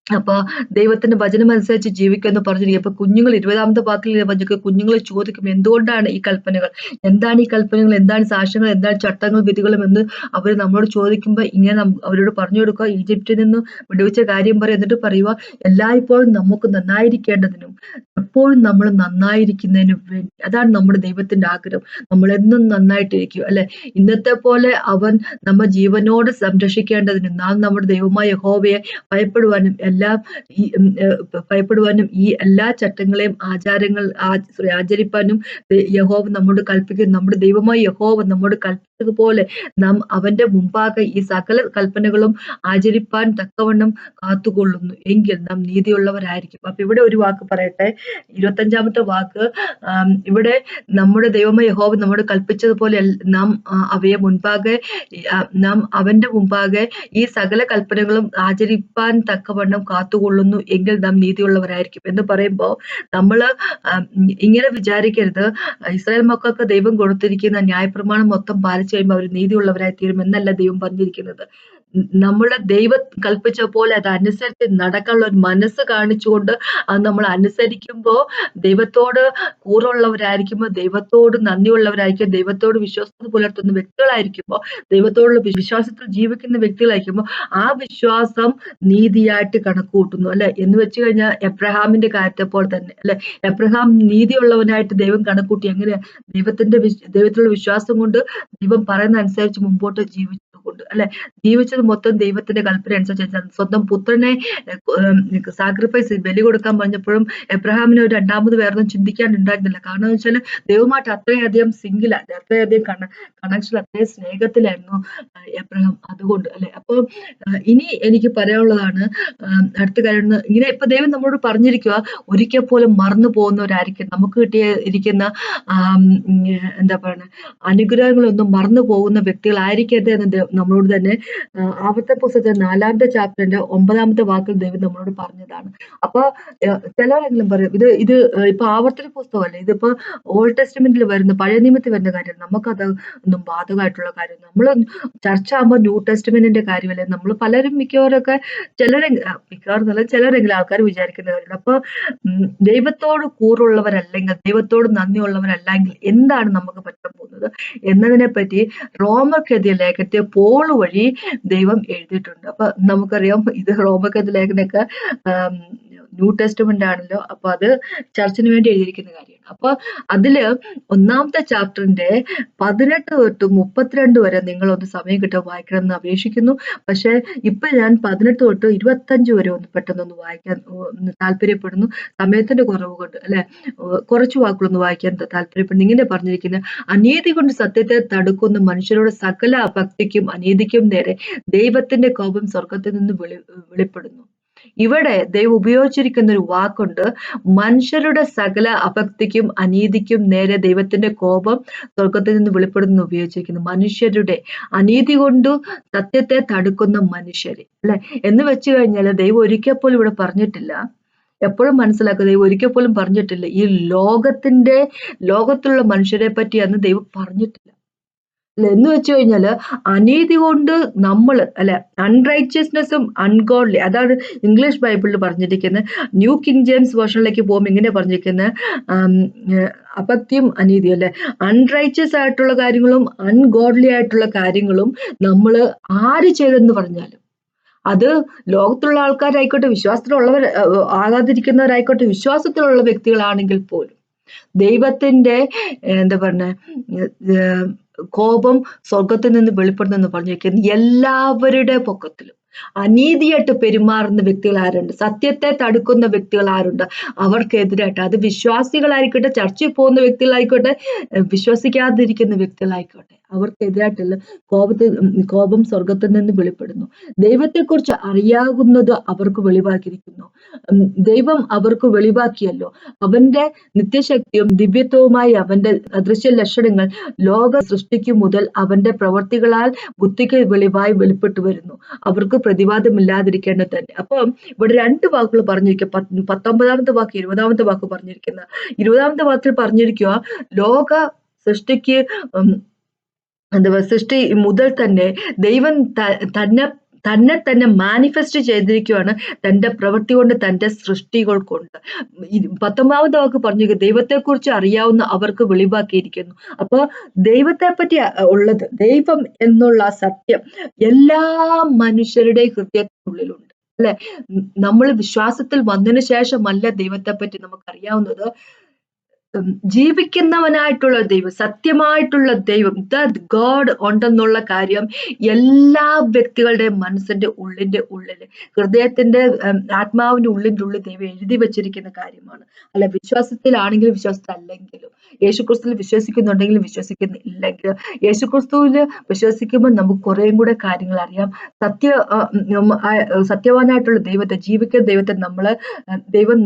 അപ്പൊ ദൈവത്തിന്റെ വചനം അനുസരിച്ച് ജീവിക്കുക എന്ന് പറഞ്ഞിരിക്കുക. അപ്പൊ കുഞ്ഞുങ്ങൾ 20ാമത്തെ വാക്കിൽ പറഞ്ഞിരിക്കുക, കുഞ്ഞുങ്ങൾ ചോദിക്കും എന്തുകൊണ്ടാണ് ഈ കൽപ്പനകൾ, എന്താണ് ഈ കൽപ്പനകൾ, എന്താണ് സാക്ഷ്യങ്ങൾ, എന്താണ് ചട്ടങ്ങൾ വിധികളും എന്ന് അവർ നമ്മളോട് ചോദിക്കുമ്പോൾ ഇങ്ങനെ അവരോട് പറഞ്ഞു കൊടുക്കുക, ഈജിപ്തിൽ നിന്ന് വിടുവിച്ച കാര്യം പറയും, എന്നിട്ട് പറയുക എല്ലായ്പ്പോഴും നമുക്ക് നന്നായിരിക്കേണ്ടതിനും എപ്പോഴും നമ്മൾ നന്നായിരിക്കുന്നതിനും വേണ്ടി. അതാണ് നമ്മുടെ ദൈവത്തിന്റെ ആഗ്രഹം, നമ്മളെന്നും നന്നായിട്ടിരിക്കും അല്ലെ. ഇന്നത്തെ പോലെ അവൻ നമ്മ ജീവനോട് സംരക്ഷിക്കേണ്ടതിനും നാം നമ്മുടെ ദൈവമായ യഹോവയെ ഭയപ്പെടുവാനും ഭയപ്പെടുവാനും ഈ എല്ലാ ചട്ടങ്ങളെയും ആചരിപ്പാനും യഹോവ നമ്മോട് കൽപ്പിക്കുന്നു. നമ്മുടെ ദൈവമായ യഹോവ നമ്മോട് കൽപ്പിച്ചതുപോലെ നാം അവന്റെ മുമ്പാകെ ഈ സകല കൽപ്പനകളും ആചരിപ്പാൻ തക്കവണ്ണം കാത്തുകൊള്ളുന്നു എങ്കിൽ നാം നീതിയുള്ളവരായിരിക്കും. അപ്പൊ ഇവിടെ ഒരു വാക്ക് പറയട്ടെ, 25ാമത്തെ വാക്ക്, ഇവിടെ നമ്മുടെ ദൈവമായ യഹോവ നമ്മോട് കൽപ്പിച്ചതുപോലെ നാം അവയെ മുൻപാകെ നാം അവന്റെ മുമ്പാകെ ഈ സകല കൽപ്പനകളും ആചരിപ്പാൻ തക്കവണ്ണം കാത്തുകൊള്ളുന്നു എങ്കിൽ നാം നീതിയുള്ളവരായിരിക്കും എന്ന് പറയുമ്പോൾ നമ്മള് ഇങ്ങനെ വിചാരിക്കരുത്, ഇസ്രായേൽ മക്കൾക്ക് ദൈവം കൊടുത്തിരിക്കുന്ന ന്യായപ്രമാണം മൊത്തം പാലിച്ചു കഴിയുമ്പോൾ അവർ നീതിയുള്ളവരായി തീരും എന്നല്ല ദൈവം പറഞ്ഞിരിക്കുന്നത്. നമ്മളെ ദൈവം കൽപ്പിച്ച പോലെ അതനുസരിച്ച് നടക്കാനുള്ള ഒരു മനസ്സ് കാണിച്ചുകൊണ്ട് അത് നമ്മൾ അനുസരിക്കുമ്പോൾ ദൈവത്തോട് കൂറുള്ളവരായിരിക്കുമ്പോൾ, ദൈവത്തോട് നന്ദിയുള്ളവരായിരിക്കും, ദൈവത്തോട് വിശ്വാസത പുലർത്തുന്ന വ്യക്തികളായിരിക്കുമ്പോൾ, ദൈവത്തോടുള്ള വിശ്വാസത്തിൽ ജീവിക്കുന്ന വ്യക്തികളായിരിക്കുമ്പോൾ ആ വിശ്വാസം നീതിയായിട്ട് കണക്ക് കൂട്ടുന്നു അല്ലെ. എന്ന് വെച്ച് കഴിഞ്ഞാൽ എബ്രഹാമിന്റെ കാര്യത്തെ പോലെ തന്നെ അല്ലെ, എബ്രഹാം നീതിയുള്ളവനായിട്ട് ദൈവം കണക്കൂട്ടി. എങ്ങനെയാ? ദൈവത്തിലുള്ള വിശ്വാസം കൊണ്ട് ദൈവം പറയുന്ന അനുസരിച്ച് മുമ്പോട്ട് ജീവിച്ചത് കൊണ്ട് അല്ലെ. ജീവിച്ചത് മൊത്തം ദൈവത്തിന്റെ കൽപ്പന അനുസരിച്ച്. സ്വന്തം പുത്രനെ സാക്രിഫൈസ് ബലി കൊടുക്കാൻ പറഞ്ഞപ്പോഴും എബ്രഹാമിന് ഒരു രണ്ടാമത് വേറൊന്നും ചിന്തിക്കാൻ ഉണ്ടായിരുന്നില്ല. കാരണം എന്ന് വെച്ചാൽ ദൈവമായിട്ട് അത്രയധികം സിംഗിലാണ്, അത്രയധികം കണക്ഷൻ, അത്രയും സ്നേഹത്തിലായിരുന്നു എബ്രഹാം. അതുകൊണ്ട് അല്ലെ. അപ്പോൾ ഇനി എനിക്ക് പറയാനുള്ളതാണ് അടുത്ത കാര്യം. ഇങ്ങനെ ഇപ്പൊ ദൈവം നമ്മളോട് പറഞ്ഞിരിക്കുക, ഒരിക്കൽ പോലും മറന്നു പോകുന്നവരായിരിക്കും. നമുക്ക് ഇരിക്കുന്ന എന്താ പറയുക, അനുഗ്രഹങ്ങളൊന്നും മറന്നു പോകുന്ന വ്യക്തികളായിരിക്കരുത് എന്ന് നമ്മളോട് തന്നെ ആവർത്തന പുസ്തകത്തെ 4ാമത്തെ ചാപ്റ്ററിന്റെ 9ാമത്തെ വാക്കിൽ ദൈവം നമ്മളോട് പറഞ്ഞതാണ്. അപ്പൊ ചിലരെങ്കിലും പറയും ഇത് ഇപ്പൊ ആവർത്തന പുസ്തകമല്ലേ, ഇതിപ്പോ ഓൾഡ് ടെസ്റ്റ്മെന്റിൽ വരുന്ന, പഴയ നിയമത്തിൽ വരുന്ന കാര്യം, നമുക്കത് ഒന്നും ബാധകമായിട്ടുള്ള കാര്യം. നമ്മൾ ചർച്ച ആകുമ്പോൾ ന്യൂ ടെസ്റ്റ്മെന്റിന്റെ കാര്യമല്ലേ. നമ്മൾ പലരും മിക്കവാറൊക്കെ ചിലരെങ്കിലും ആൾക്കാർ വിചാരിക്കുന്ന കാര്യമാണ്. അപ്പൊ ദൈവത്തോട് കൂറുള്ളവരല്ലെങ്കിൽ, ദൈവത്തോട് നന്ദിയുള്ളവരല്ലെങ്കിൽ എന്താണ് നമുക്ക് പറ്റാൻ പോകുന്നത് എന്നതിനെ പറ്റി റോമർക്കെതിരെ ലേഖനത്തെ പോൾ വഴി ദൈവം എഴുതിയിട്ടുണ്ട്. അപ്പൊ നമുക്കറിയാം ഇത് റോമർക്കെതിരെ ലേഖനമൊക്കെ ന്യൂ ടെസ്റ്റ്മെന്റ് ആണല്ലോ. അപ്പൊ അത് ചർച്ചിന് വേണ്ടി എഴുതിയിരിക്കുന്ന കാര്യമാണ്. അപ്പൊ അതില് 1ാമത്തെ ചാപ്റ്ററിന്റെ 18 തൊട്ട് 32 വരെ നിങ്ങൾ ഒന്ന് സമയം കിട്ടാൻ വായിക്കണം എന്ന് അപേക്ഷിക്കുന്നു. പക്ഷെ ഇപ്പൊ ഞാൻ 18 തൊട്ട് 25 വരെ ഒന്ന് പെട്ടെന്നൊന്ന് വായിക്കാൻ താല്പര്യപ്പെടുന്നു, സമയത്തിന്റെ കുറവ് കൊണ്ട് അല്ലെ. കുറച്ച് വാക്കുകളൊന്ന് വായിക്കാൻ താല്പര്യപ്പെടുന്നു. ഇങ്ങനെ പറഞ്ഞിരിക്കുന്നത്, അനീതി കൊണ്ട് സത്യത്തെ തടുക്കുന്ന മനുഷ്യരുടെ സകല അഭക്തിക്കും അനീതിക്കും നേരെ ദൈവത്തിന്റെ കോപം സ്വർഗത്തിൽ നിന്ന് വെളിപ്പെടുന്നു. ഇവിടെ ദൈവം ഉപയോഗിച്ചിരിക്കുന്ന ഒരു വാക്കുണ്ട്, മനുഷ്യരുടെ സകല അഭക്തിക്കും അനീതിക്കും നേരെ ദൈവത്തിന്റെ കോപം സ്വർഗത്തിൽ നിന്ന് വെളിപ്പെടുന്നു ഉപയോഗിച്ചിരിക്കുന്നു. മനുഷ്യരുടെ അനീതി കൊണ്ട് സത്യത്തെ തടുക്കുന്ന മനുഷ്യരെ അല്ലെ. എന്ന് വെച്ച് കഴിഞ്ഞാൽ ദൈവം ഒരിക്കൽ പോലും ഇവിടെ പറഞ്ഞിട്ടില്ല, എപ്പോഴും മനസ്സിലാക്കുക, ദൈവം ഒരിക്കൽ പോലും പറഞ്ഞിട്ടില്ല ഈ ലോകത്തുള്ള മനുഷ്യരെ പറ്റി അന്ന് ദൈവം പറഞ്ഞിട്ടില്ല. എന്ന് വെച്ച് കഴിഞ്ഞാല് അനീതി കൊണ്ട് നമ്മൾ അല്ലെ, അൺറൈച്ചസ്നെസ്സും അൺഗോഡ്ലി, അതാണ് ഇംഗ്ലീഷ് ബൈബിളിൽ പറഞ്ഞിരിക്കുന്നത്. ന്യൂ കിങ് ജെയിംസ് വേർഷനിലേക്ക് പോകുമ്പോൾ ഇങ്ങനെ പറഞ്ഞിരിക്കുന്നത്, അപത്യം അനീതി അല്ലെ, അൺറൈച്ചസ് ആയിട്ടുള്ള കാര്യങ്ങളും അൺഗോഡ്ലി ആയിട്ടുള്ള കാര്യങ്ങളും നമ്മൾ ആര് ചെയ്തെന്ന് പറഞ്ഞാലും, അത് ലോകത്തിലുള്ള ആൾക്കാരായിക്കോട്ടെ, വിശ്വാസത്തിലുള്ളവർ ആകാതിരിക്കുന്നവരായിക്കോട്ടെ, വിശ്വാസത്തിലുള്ള വ്യക്തികളാണെങ്കിൽ പോലും ദൈവത്തിന്റെ എന്താ പറഞ്ഞ കോപം സ്വർഗത്തിൽ നിന്ന് വെളിപ്പെടുന്നെന്ന് പറഞ്ഞിരിക്കുന്നു. എല്ലാവരുടെ പൊക്കത്തിലും അനീതിയായിട്ട് പെരുമാറുന്ന വ്യക്തികൾ ആരുണ്ട്, സത്യത്തെ തടുക്കുന്ന വ്യക്തികൾ ആരുണ്ട്, അവർക്കെതിരായിട്ട്, അത് വിശ്വാസികളായിക്കോട്ടെ, ചർച്ചിൽ പോകുന്ന വ്യക്തികളായിക്കോട്ടെ, വിശ്വസിക്കാതിരിക്കുന്ന വ്യക്തികളായിക്കോട്ടെ, അവർക്കെതിരായിട്ടുള്ള കോപം സ്വർഗത്തിൽ നിന്ന് വെളിപ്പെടുന്നു. ദൈവത്തെക്കുറിച്ച് അറിയാവുന്നത് അവർക്ക് വെളിവാക്കിയിരിക്കുന്നു. ദൈവം അവർക്ക് വെളിവാക്കിയല്ലോ. അവന്റെ നിത്യശക്തിയും ദിവ്യത്വവുമായി അവന്റെ അദൃശ്യ ലക്ഷണങ്ങൾ ലോക സൃഷ്ടിക്കു മുതൽ അവന്റെ പ്രവർത്തികളാൽ ബുദ്ധിക്ക് വെളിവായി വെളിപ്പെട്ടു വരുന്നു. അവർക്ക് പ്രതിവാദമില്ലാതിരിക്കേണ്ടത് തന്നെ. അപ്പം ഇവിടെ 2 വാക്കുകൾ പറഞ്ഞിരിക്കുക, 19ാമത്തെ വാക്ക്, 20ാമത്തെ വാക്ക് പറഞ്ഞിരിക്കുന്ന. 20ാമത്തെ വാക്കിൽ പറഞ്ഞിരിക്കുക, ലോക സൃഷ്ടിക്ക് സൃഷ്ടി മുതൽ തന്നെ ദൈവം തന്നെ തന്നെ മാനിഫെസ്റ്റ് ചെയ്തിരിക്കുകയാണ് തന്റെ പ്രവൃത്തി കൊണ്ട്, തന്റെ സൃഷ്ടികൾ കൊണ്ട്. 19ാമത്തെ വാക്ക് പറഞ്ഞു, ദൈവത്തെക്കുറിച്ച് അറിയാവുന്ന അവർക്ക് വെളിവാക്കിയിരിക്കുന്നു. അപ്പൊ ദൈവത്തെ പറ്റി ഉള്ളത്, ദൈവം എന്നുള്ള സത്യം എല്ലാ മനുഷ്യരുടെ ഹൃദയത്തിനുള്ളിലുണ്ട് അല്ലെ. നമ്മൾ വിശ്വാസത്തിൽ വന്നതിന് ശേഷമല്ല ദൈവത്തെ പറ്റി നമുക്കറിയാവുന്നത്. ജീവിക്കുന്നവനായിട്ടുള്ള ദൈവം, സത്യമായിട്ടുള്ള ദൈവം, ദാറ്റ് ഗോഡ് ഉണ്ടെന്നുള്ള കാര്യം എല്ലാ വ്യക്തികളുടെയും മനസ്സിന്റെ ഉള്ളില് ഹൃദയത്തിന്റെ ആത്മാവിന്റെ ഉള്ളിൽ ദൈവം എഴുതി വെച്ചിരിക്കുന്ന കാര്യമാണ്. അല്ല, വിശ്വാസത്തിലാണെങ്കിലും വിശ്വാസത്തിലല്ലെങ്കിലും, യേശുക്രിസ്തുവിൽ വിശ്വസിക്കുന്നുണ്ടെങ്കിലും വിശ്വസിക്കുന്നില്ലെങ്കിലും, യേശുക്രിസ്തുവിൽ വിശ്വസിക്കുമ്പോൾ നമുക്ക് കുറേയും കൂടെ കാര്യങ്ങൾ അറിയാം. സത്യവാനായിട്ടുള്ള ദൈവത്തെ, ജീവിക്കുന്ന ദൈവത്തെ ദൈവം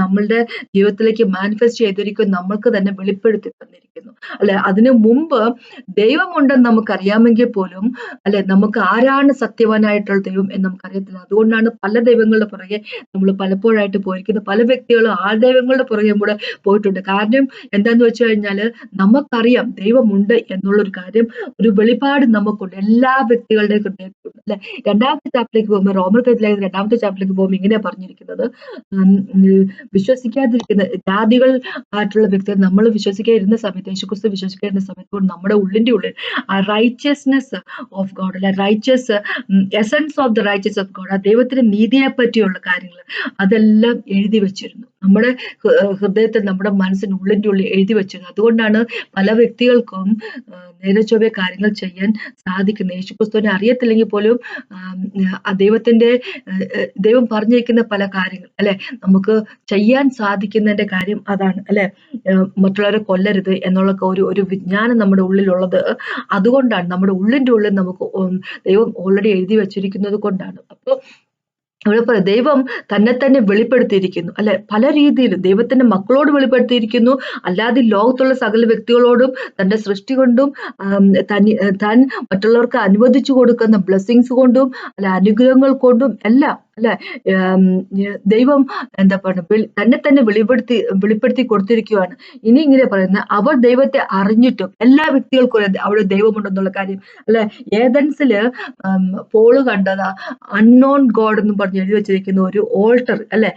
നമ്മളുടെ ജീവിതത്തിലേക്ക് മാനിഫെസ്റ്റ് ചെയ്തിരിക്കും, നമ്മൾക്ക് തന്നെ വെളിപ്പെടുത്തി തന്നിരിക്കുന്നു അല്ലെ. അതിനു മുമ്പ് ദൈവമുണ്ടെന്ന് നമുക്കറിയാമെങ്കിൽ പോലും അല്ലെ, നമുക്ക് ആരാണ് സത്യവാനായിട്ടുള്ള ദൈവം എന്ന് നമുക്കറിയത്തില്ല. അതുകൊണ്ടാണ് പല ദൈവങ്ങളുടെ പുറകെ നമ്മൾ പലപ്പോഴായിട്ട് പോയിരിക്കുന്നത്. പല വ്യക്തികളും ആ ദൈവങ്ങളുടെ പുറകെ കൂടെ പോയിട്ടുണ്ട്. കാരണം എന്താന്ന് വെച്ച് കഴിഞ്ഞാല് നമുക്കറിയാം ദൈവമുണ്ട് എന്നുള്ളൊരു കാര്യം, ഒരു വെളിപാട് നമുക്കുണ്ട് എല്ലാ വ്യക്തികളുടെയും ഹൃദയത്തിലുണ്ട് അല്ലെ. 2ാമത്തെ ചാപ്റ്ററിലേക്ക് പോകുമ്പോൾ, റോമർ 2ാമത്തെ ചാപ്റ്ററിലേക്ക് പോകുമ്പോൾ ഇങ്ങനെയാ പറഞ്ഞിരിക്കുന്നത്, വിശ്വസിക്കാതിരിക്കുന്ന ജാതികൾ ആയിട്ടുള്ള വ്യക്തികൾ നമ്മൾ വിശ്വസിക്കാതിരുന്ന സമയത്ത്, യേശുക്രിസ്തു വിശ്വസിക്കാതിരുന്ന സമയത്ത് നമ്മുടെ ഉള്ളിൽ ആ റൈച്ചസ്നെസ് ഓഫ് ഗോഡ് അല്ലെ, righteous essence of the righteous of God, ആ ദൈവത്തിന്റെ നീതിയെ പറ്റിയുള്ള കാര്യങ്ങൾ അതെല്ലാം എഴുതി വെച്ചിരുന്നു നമ്മുടെ ഹൃദയത്തിൽ, നമ്മുടെ മനസ്സിന് ഉള്ളിൽ എഴുതി വെച്ചിരുന്നു. അതുകൊണ്ടാണ് പല വ്യക്തികൾക്കും നേരെ ചൊവ്വേ കാര്യങ്ങൾ ചെയ്യാൻ സാധിക്കുന്നത്. യേശുക്രിസ്തുവിനെ അറിയത്തില്ലെങ്കിൽ പോലും ആ ദൈവം പറഞ്ഞിരിക്കുന്ന പല കാര്യങ്ങൾ അല്ലെ നമുക്ക് ചെയ്യാൻ സാധിക്കുന്നതിന്റെ കാര്യം അതാണ് അല്ലെ. മറ്റുള്ളവരെ കൊല്ലരുത് എന്നുള്ള ഒരു വിജ്ഞാനം നമ്മുടെ ഉള്ളിലുള്ളത് അതുകൊണ്ടാണ്, നമ്മുടെ ഉള്ളിന്റെ ഉള്ളിൽ നമുക്ക് ദൈവം ഓൾറെഡി എഴുതി വെച്ചിരിക്കുന്നത് കൊണ്ടാണ്. അപ്പോൾ ഇവിടെ ദൈവം തന്നെ വെളിപ്പെടുത്തിയിരിക്കുന്നു അല്ലെ. പല രീതിയിലും ദൈവത്തിന്റെ മക്കളോട് വെളിപ്പെടുത്തിയിരിക്കുന്നു, അല്ലാതെ ലോകത്തുള്ള സകല വ്യക്തികളോടും തന്റെ സൃഷ്ടി കൊണ്ടും താൻ മറ്റുള്ളവർക്ക് അനുവദിച്ചു കൊടുക്കുന്ന ബ്ലെസ്സിങ്സ് കൊണ്ടും അല്ലെ, അനുഗ്രഹങ്ങൾ കൊണ്ടും എല്ലാം അല്ലെ. ദൈവം എന്താ പറയുക, തന്നെ വെളിപ്പെടുത്തി കൊടുത്തിരിക്കുകയാണ്. ഇനി ഇങ്ങനെ പറയുന്ന, അവർ ദൈവത്തെ അറിഞ്ഞിട്ടും, എല്ലാ വ്യക്തികൾക്കും അവിടെ ദൈവമുണ്ടെന്നുള്ള കാര്യം അല്ലെ. ഏതൻസില് പോള് കണ്ടതാ അൺനോൺ ഗോഡ് എന്ന് എഴുതി വെച്ചിരിക്കുന്ന ഒരു ഓൾട്ടർ അല്ലെ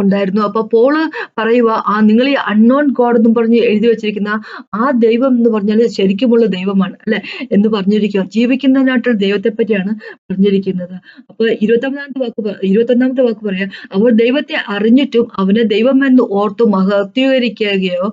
ഉണ്ടായിരുന്നു. അപ്പൊ പോള് പറയുക, നിങ്ങൾ ഈ അൺനോൺ ഗോഡ് എന്നും പറഞ്ഞ് എഴുതി വെച്ചിരിക്കുന്ന ആ ദൈവം എന്ന് പറഞ്ഞാൽ ശരിക്കുമുള്ള ദൈവമാണ് അല്ലെ എന്ന് പറഞ്ഞിരിക്കുക. ജീവിക്കുന്നതിനായിട്ടുള്ള ദൈവത്തെ പറ്റിയാണ് പറഞ്ഞിരിക്കുന്നത്. അപ്പൊ 21ാമത്തെ വാക്ക് പറയാ, അവർ ദൈവത്തെ അറിഞ്ഞിട്ടും അവനെ ദൈവമെന്ന് ഓർത്തു മഹത്വീകരിക്കുകയോ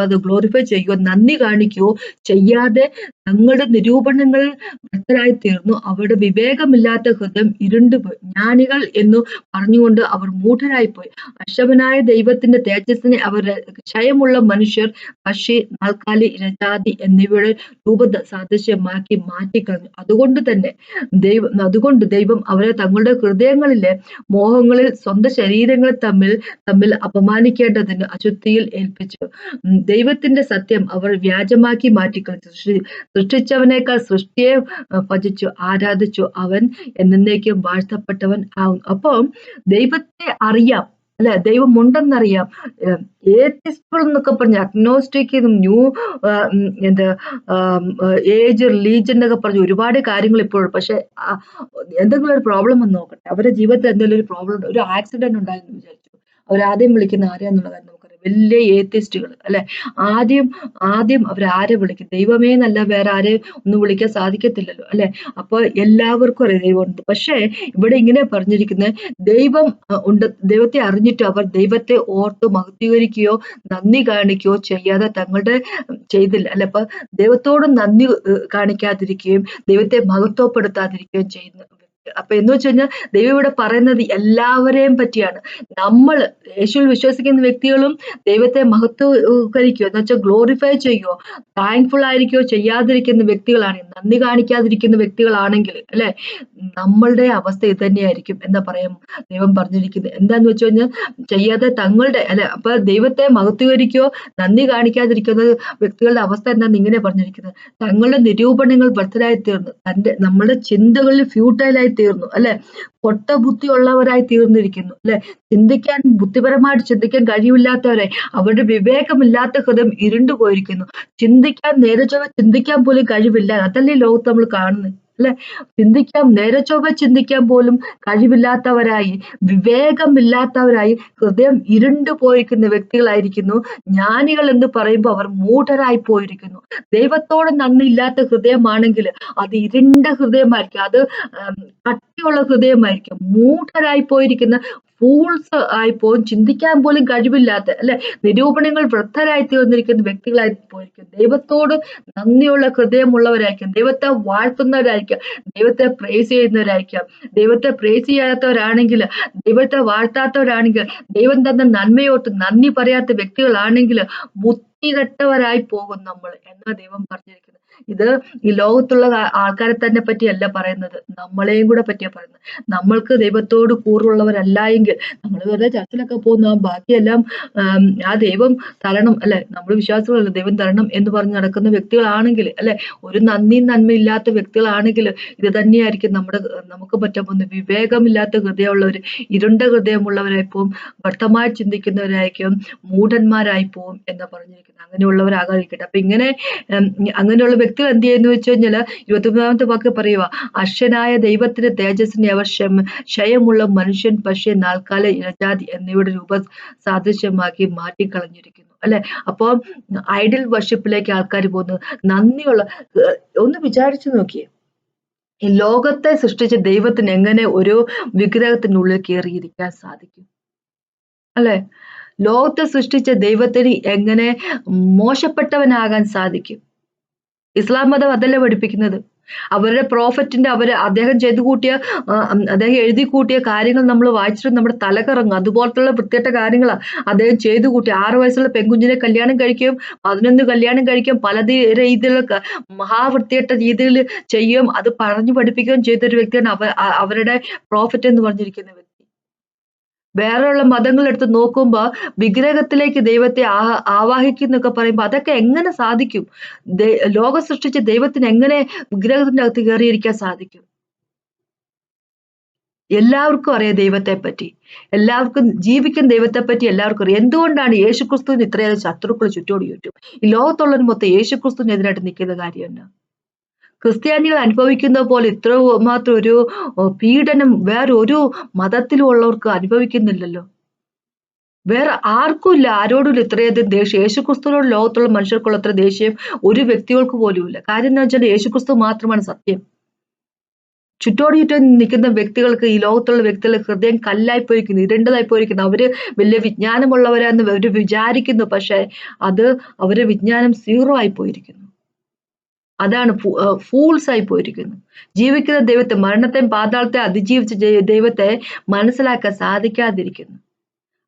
അത് ഗ്ലോറിഫൈ ചെയ്യുകയോ നന്ദി കാണിക്കുകയോ ചെയ്യാതെ തങ്ങളുടെ നിരൂപണങ്ങൾ ഭക്തരായി തീർന്നു. അവരുടെ വിവേകമില്ലാത്ത ഹൃദയം ഇരുണ്ടുപോയി. ജ്ഞാനികൾ എന്നു പറഞ്ഞുകൊണ്ട് അവർ മൂഢരായിപ്പോയി. അക്ഷമനായ ദൈവത്തിന്റെ തേജസ്സിനെ അവർ ക്ഷയമുള്ള മനുഷ്യർ, പക്ഷി, നാൽക്കാലി, ഇരജാതി എന്നിവയുടെ സാദൃശ്യമാക്കി മാറ്റിക്കളഞ്ഞു. അതുകൊണ്ട് ദൈവം അവരെ തങ്ങളുടെ ഹൃദയങ്ങളിലെ മോഹങ്ങളിൽ സ്വന്തം ശരീരങ്ങൾ തമ്മിൽ അപമാനിക്കേണ്ടതിന് അശുദ്ധിയിൽ ഏൽപ്പിച്ചു. ദൈവത്തിന്റെ സത്യം അവർ വ്യാജമാക്കി മാറ്റിക്കളഞ്ഞു. സൃഷ്ടിച്ചവനേക്കാൾ സൃഷ്ടിയെ ഭജിച്ചു ആരാധിച്ചു. അവൻ എന്നേക്കും വാഴ്ത്തപ്പെട്ടവൻ ആവും. അപ്പം ദൈവത്തെ അറിയാം അല്ലെ, ദൈവം ഉണ്ടെന്നറിയാം. ഏത്തിസ്റ്റുകൾ എന്നൊക്കെ പറഞ്ഞ അഗ്നോസ്റ്റിക്, ന്യൂ ഏജ് റിലീജിയൻ എന്നൊക്കെ പറഞ്ഞ് ഒരുപാട് കാര്യങ്ങൾ ഇപ്പോഴും. പക്ഷെ എന്തെങ്കിലും ഒരു പ്രോബ്ലം വന്ന് നോക്കട്ടെ, അവരുടെ ജീവിതത്തിൽ എന്തെങ്കിലും ഒരു പ്രോബ്ലം, ഒരു ആക്സിഡന്റ് ഉണ്ടായെന്ന് വിചാരിച്ചു, അവരാദ്യം വിളിക്കുന്ന ആരെയാന്നുള്ള കാര്യം നമുക്കറിയാം, വലിയ ഏത്തിസ്റ്റുകൾ അല്ലെ. ആദ്യം അവരാരെ വിളിക്കും? ദൈവമേ എന്നല്ല, വേറെ ആരെയും ഒന്നും വിളിക്കാൻ സാധിക്കത്തില്ലല്ലോ അല്ലെ. അപ്പൊ എല്ലാവർക്കും അറിയാം ദൈവമുണ്ട്. പക്ഷെ ഇവിടെ ഇങ്ങനെ പറഞ്ഞിരിക്കുന്നത്, ദൈവം ഉണ്ട്, ദൈവത്തെ അറിഞ്ഞിട്ട് അവർ ദൈവത്തെ ഓർത്ത് മഹത്വീകരിക്കുകയോ നന്ദി കാണിക്കുകയോ ചെയ്യാതെ തങ്ങളുടെ ചെയ്തില്ല അല്ലെ. അപ്പൊ ദൈവത്തോട് നന്ദി കാണിക്കാതിരിക്കുകയും ദൈവത്തെ മഹത്വപ്പെടുത്താതിരിക്കുകയും ചെയ്യുന്നു. അപ്പൊ എന്ന് വെച്ച് കഴിഞ്ഞാൽ ദൈവം ഇവിടെ പറയുന്നത് എല്ലാവരെയും പറ്റിയാണ്. നമ്മൾ യേശുവിൽ വിശ്വസിക്കുന്ന വ്യക്തികളും ദൈവത്തെ മഹത്വീകരിക്കുകയോ എന്ന് വെച്ചാൽ ഗ്ലോറിഫൈ ചെയ്യുകയോ താങ്ക്ഫുൾ ആയിരിക്കുകയോ ചെയ്യാതിരിക്കുന്ന വ്യക്തികളാണ്, നന്ദി കാണിക്കാതിരിക്കുന്ന വ്യക്തികളാണെങ്കിൽ അല്ലെ, നമ്മളുടെ അവസ്ഥ ഇത് തന്നെയായിരിക്കും എന്നാ പറയാം ദൈവം പറഞ്ഞിരിക്കുന്നത്. എന്താന്ന് വെച്ച് കഴിഞ്ഞാൽ ചെയ്യാതെ തങ്ങളുടെ അല്ലെ, അപ്പൊ ദൈവത്തെ മഹത്വീകരിക്കുകയോ നന്ദി കാണിക്കാതിരിക്കുന്ന വ്യക്തികളുടെ അവസ്ഥ എന്താന്ന് ഇങ്ങനെ പറഞ്ഞിരിക്കുന്നത്, തങ്ങളുടെ നിരൂപണങ്ങൾ വ്യർത്ഥരായി തീർന്നു, നമ്മുടെ ചിന്തകളിൽ ഫ്യൂട്ടൈലായി തീർന്നു അല്ലെ, പൊട്ട ബുദ്ധിയുള്ളവരായി തീർന്നിരിക്കുന്നു അല്ലെ. ബുദ്ധിപരമായിട്ട് ചിന്തിക്കാൻ കഴിവില്ലാത്തവരെ, അവരുടെ വിവേകമില്ലാത്ത ഹൃദയം ഇരുണ്ടു പോയിരിക്കുന്നു. നേരെ ചൊവ്വേ ചിന്തിക്കാൻ പോലും കഴിവില്ല. അതല്ലേ ലോകത്ത് നമ്മൾ കാണുന്നത് അല്ലെ? നേരെ ചൊവ്വെ ചിന്തിക്കാൻ പോലും കഴിവില്ലാത്തവരായി, വിവേകമില്ലാത്തവരായി, ഹൃദയം ഇരുണ്ടു പോയിരിക്കുന്ന വ്യക്തികളായിരിക്കുന്നു ജ്ഞാനികൾ എന്ന് പറയുമ്പോൾ അവർ മൂഢരായി പോയിരിക്കുന്നു. ദൈവത്തോട് നന്ദിയില്ലാത്ത ഹൃദയമാണെങ്കിൽ അത് ഇരുണ്ട ഹൃദയമായിരിക്കും, അത് കട്ടിയുള്ള ഹൃദയമായിരിക്കും. മൂഢരായി പോയിരിക്കുന്ന ഫൂൾസ് ആയി പോകും, ചിന്തിക്കാൻ പോലും കഴിവില്ലാത്ത, അല്ലെ, നിരൂപണങ്ങൾ വൃദ്ധരായി തീർന്നിരിക്കുന്ന വ്യക്തികളായി പോയിരിക്കും. ദൈവത്തോട് നന്ദിയുള്ള ഹൃദയമുള്ളവരായിരിക്കും, ദൈവത്തെ വാഴ്ത്തുന്നവരായിരിക്കും, ദൈവത്തെ പ്രേസ് ചെയ്യുന്നവരായിരിക്കാം. ദൈവത്തെ പ്രേസ് ചെയ്യാത്തവരാണെങ്കിൽ, ദൈവത്തെ വാഴ്ത്താത്തവരാണെങ്കിൽ, ദൈവം തന്ന നന്മയോട്ട് നന്ദി പറയാത്ത വ്യക്തികളാണെങ്കിൽ ബുദ്ധികെട്ടവരായി പോകും നമ്മൾ എന്നാ ദൈവം പറഞ്ഞിരിക്കുന്നത്. ഇത് ഈ ലോകത്തുള്ള ആൾക്കാരെ തന്നെ പറ്റിയല്ല പറയുന്നത്, നമ്മളെയും കൂടെ പറ്റിയാ പറയുന്നത്. നമ്മൾക്ക് ദൈവത്തോട് കൂറുള്ളവരല്ല എങ്കിൽ നമ്മൾ വെറുതെ ചർച്ചിലൊക്കെ പോകുന്ന ബാക്കിയെല്ലാം ആ ദൈവം തരണം, അല്ലെ, നമ്മൾ വിശ്വാസികളല്ല, ദൈവം തരണം എന്ന് പറഞ്ഞ് നടക്കുന്ന വ്യക്തികളാണെങ്കിൽ, അല്ലെ, ഒരു നന്ദിയും നന്മയില്ലാത്ത വ്യക്തികളാണെങ്കിൽ ഇത് തന്നെയായിരിക്കും നമുക്ക് പറ്റാൻ പോകുന്നത്. വിവേകമില്ലാത്ത ഹൃദയമുള്ളവർ, ഇരുണ്ട ഹൃദയമുള്ളവരായി പോവും, വ്യർത്ഥമായി ചിന്തിക്കുന്നവരായിരിക്കും, മൂഢന്മാരായി പോവും എന്നാ പറഞ്ഞിരിക്കുന്നത്. അങ്ങനെയുള്ളവരാകാതിരിക്കട്ടെ. അപ്പൊ അങ്ങനെയുള്ള വ്യക്തികൾ എന്ത് ചെയ്യുന്നു വെച്ച് കഴിഞ്ഞാല് 21ാമത്തെ വാക്ക് പറയുക, അർശനായ ദൈവത്തിന്റെ തേജസ്സിനെ അവർ ക്ഷയമുള്ള മനുഷ്യൻ പക്ഷേ നാൽക്കാല ഇഴജാതി എന്നിവയുടെ സാദൃശ്യമാക്കി മാറ്റിക്കളഞ്ഞിരിക്കുന്നു, അല്ലെ? അപ്പൊ ഐഡൽ വർഷിപ്പിലേക്ക് ആൾക്കാർ പോകുന്നത്. നന്ദിയുള്ള, ഒന്ന് വിചാരിച്ചു നോക്കിയേ, ഈ ലോകത്തെ സൃഷ്ടിച്ച ദൈവത്തിന് എങ്ങനെ ഒരു വിഗ്രഹത്തിനുള്ളിൽ കയറിയിരിക്കാൻ സാധിക്കും, അല്ലെ? ലോകത്തെ സൃഷ്ടിച്ച ദൈവത്തിന് എങ്ങനെ മോശപ്പെട്ടവനാകാൻ സാധിക്കും? ഇസ്ലാം മതം അതല്ലേ പഠിപ്പിക്കുന്നത്. അവരുടെ പ്രോഫറ്റിന്റെ അദ്ദേഹം എഴുതി കൂട്ടിയ കാര്യങ്ങൾ നമ്മൾ വായിച്ചിട്ട് നമ്മുടെ തലകറങ്ങും. അതുപോലത്തുള്ള വൃത്തികെട്ട കാര്യങ്ങളാണ് അദ്ദേഹം ചെയ്തു കൂട്ടി. 6 വയസ്സുള്ള പെൺകുഞ്ഞിനെ കല്യാണം കഴിക്കുകയും 11 കല്യാണം കഴിക്കുകയും പല രീതിയിലുള്ള മഹാവൃത്തികെട്ട രീതിയിൽ ചെയ്യുകയും അത് പറഞ്ഞു പഠിപ്പിക്കുകയും ചെയ്തൊരു വ്യക്തിയാണ് അവരുടെ പ്രോഫറ്റ് എന്ന് പറഞ്ഞിരിക്കുന്ന വ്യക്തി. വേറെയുള്ള മതങ്ങളെടുത്ത് നോക്കുമ്പോൾ വിഗ്രഹത്തിലേക്ക് ദൈവത്തെ ആവാഹിക്കുന്നൊക്കെ പറയുമ്പോൾ അതൊക്കെ എങ്ങനെ സാധിക്കും? ലോകം സൃഷ്ടിച്ച ദൈവത്തിന് എങ്ങനെ വിഗ്രഹത്തിന്റെ അകത്ത് കയറിയിരിക്കാൻ സാധിക്കും? എല്ലാവർക്കും അറിയാം ദൈവത്തെ പറ്റി, എല്ലാവർക്കും ജീവിക്കുന്ന ദൈവത്തെ പറ്റി എല്ലാവർക്കും അറിയാം. എന്തുകൊണ്ടാണ് യേശുക്രിസ്തുവിന് ഇത്രയേറെ ശത്രുക്കൾ ചുറ്റോടി ചുറ്റും? ഈ ലോകത്തുള്ളവർ മൊത്തം യേശുക്രിസ്തുവിനെതിരായിട്ട് നിൽക്കുന്ന കാര്യമുണ്ട്. ക്രിസ്ത്യാനികൾ അനുഭവിക്കുന്ന പോലെ ഇത്ര മാത്രം ഒരു പീഡനം വേറെ ഒരു മതത്തിലും ഉള്ളവർക്ക് അനുഭവിക്കുന്നില്ലല്ലോ. വേറെ ആർക്കും ഇല്ല, ആരോടും ഇത്രയധികം ദേഷ്യം. യേശുക്രിസ്തുവിനോട് ലോകത്തുള്ള മനുഷ്യർക്കുള്ള അത്ര ദേഷ്യം ഒരു വ്യക്തികൾക്ക് പോലും ഇല്ല. കാര്യം എന്ന് വെച്ചാൽ യേശുക്രിസ്തു മാത്രമാണ് സത്യം. ചുറ്റും നിൽക്കുന്ന വ്യക്തികൾക്ക്, ഈ ലോകത്തുള്ള വ്യക്തികളുടെ ഹൃദയം കല്ലായി പോയിരിക്കുന്നു, ഇരുണ്ടതായി പോയിരിക്കുന്നു. അവര് വലിയ വിജ്ഞാനമുള്ളവരാന്ന് അവര് വിചാരിക്കുന്നു, പക്ഷെ അത് അവരുടെ വിജ്ഞാനം 0 ആയി പോയിരിക്കുന്നു. അതാണ് ഫൂൾസ് ആയി പോയിരിക്കുന്നു. ജീവിക്കുന്ന ദൈവത്തെ, മരണത്തെയും പാതാളത്തെ അതിജീവിച്ച ദൈവത്തെ മനസ്സിലാക്കാൻ സാധിക്കാതിരിക്കുന്നു.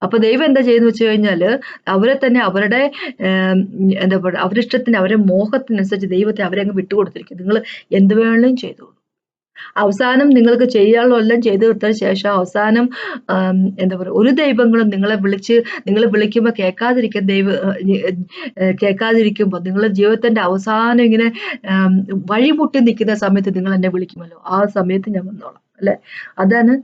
അപ്പൊ ദൈവം എന്താ ചെയ്യുന്ന വെച്ച് കഴിഞ്ഞാല് അവരെ തന്നെ അവരുടെ എന്താ പറയുക, അവരുടെ ഇഷ്ടത്തിന്, അവരുടെ മോഹത്തിനനുസരിച്ച് ദൈവത്തെ അവരെ അങ്ങ് വിട്ടുകൊടുത്തിരിക്കും. നിങ്ങൾ എന്ത് വേണമെങ്കിലും ചെയ്തോളൂ. അവസാനം നിങ്ങൾക്ക് ചെയ്യാനുള്ളതെല്ലാം ചെയ്തു തീർത്തതിന് ശേഷം അവസാനം എന്താ പറയുക, ഒരു ദൈവങ്ങളും നിങ്ങൾ വിളിക്കുമ്പോൾ കേൾക്കാതിരിക്കുമ്പോൾ നിങ്ങളുടെ ജീവിതത്തിന്റെ അവസാനം ഇങ്ങനെ വഴിമുട്ടി നിൽക്കുന്ന സമയത്ത് നിങ്ങൾ എന്നെ വിളിക്കുമല്ലോ, ആ സമയത്ത് ഞാൻ വന്നോളാം, അല്ലെ? അതാണ്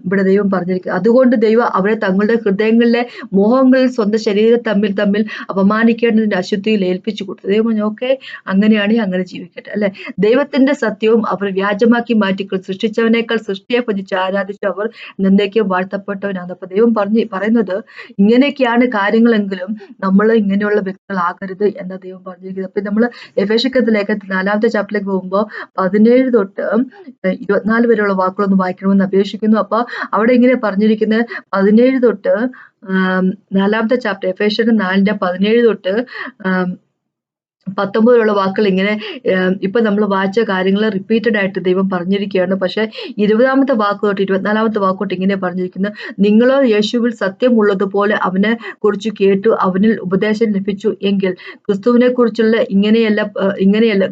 ഇവിടെ ദൈവം പറഞ്ഞിരിക്കുന്നത്. അതുകൊണ്ട് ദൈവം അവരെ തങ്ങളുടെ ഹൃദയങ്ങളിലെ മോഹങ്ങളിൽ സ്വന്തം ശരീരം തമ്മിൽ അപമാനിക്കേണ്ടതിന്റെ അശുദ്ധിയിൽ ഏൽപ്പിച്ചു കൊടുത്തു. ദൈവം പറഞ്ഞു, ഓക്കെ, അങ്ങനെയാണെങ്കിൽ അങ്ങനെ ജീവിക്കട്ടെ, അല്ലെ? ദൈവത്തിന്റെ സത്യവും അവർ വ്യാജമാക്കി മാറ്റി സൃഷ്ടിച്ചവനേക്കാൾ സൃഷ്ടിയെ ഭജിച്ച് ആരാധിച്ച് അവർ നിന്നേക്കും വാഴ്ത്തപ്പെട്ടവനാണ്. അപ്പൊ ദൈവം പറയുന്നത് ഇങ്ങനെയൊക്കെയാണ് കാര്യങ്ങളെങ്കിലും നമ്മൾ ഇങ്ങനെയുള്ള വ്യക്തികളാകരുത് എന്ന ദൈവം പറഞ്ഞിരിക്കുന്നത്. അപ്പൊ നമ്മൾ എഫേസ്യർക്ക് ലേഖനത്തിൽ 4ാമത്തെ ചാപ്റ്ററിലേക്ക് പോകുമ്പോൾ 17 തൊട്ട് 24 വരെയുള്ള വാക്കുകളൊന്ന് വായിക്കണമെന്ന് അപേക്ഷിക്കുന്നു. അപ്പൊ അവിടെ ഇങ്ങനെ പറഞ്ഞിരിക്കുന്നത് 17 തൊട്ട് 4ാമത്തെ ചാപ്റ്റർ, എഫേസ്യർ 4ന്റെ 17 തൊട്ട് 19 വാക്കുകൾ ഇങ്ങനെ ഇപ്പൊ നമ്മൾ വായിച്ച കാര്യങ്ങൾ റിപ്പീറ്റഡ് ആയിട്ട് ദൈവം പറഞ്ഞിരിക്കുകയാണ്. പക്ഷെ 20ാമത്തെ വാക്ക് തൊട്ട് 24ാമത്തെ വാക്കോട്ട് ഇങ്ങനെ പറഞ്ഞിരിക്കുന്നത്, നിങ്ങളോ യേശുവിൽ സത്യമുള്ളതുപോലെ അവനെ കുറിച്ച് കേട്ടു അവനിൽ ഉപദേശം ലഭിച്ചു എങ്കിൽ ക്രിസ്തുവിനെ കുറിച്ചുള്ള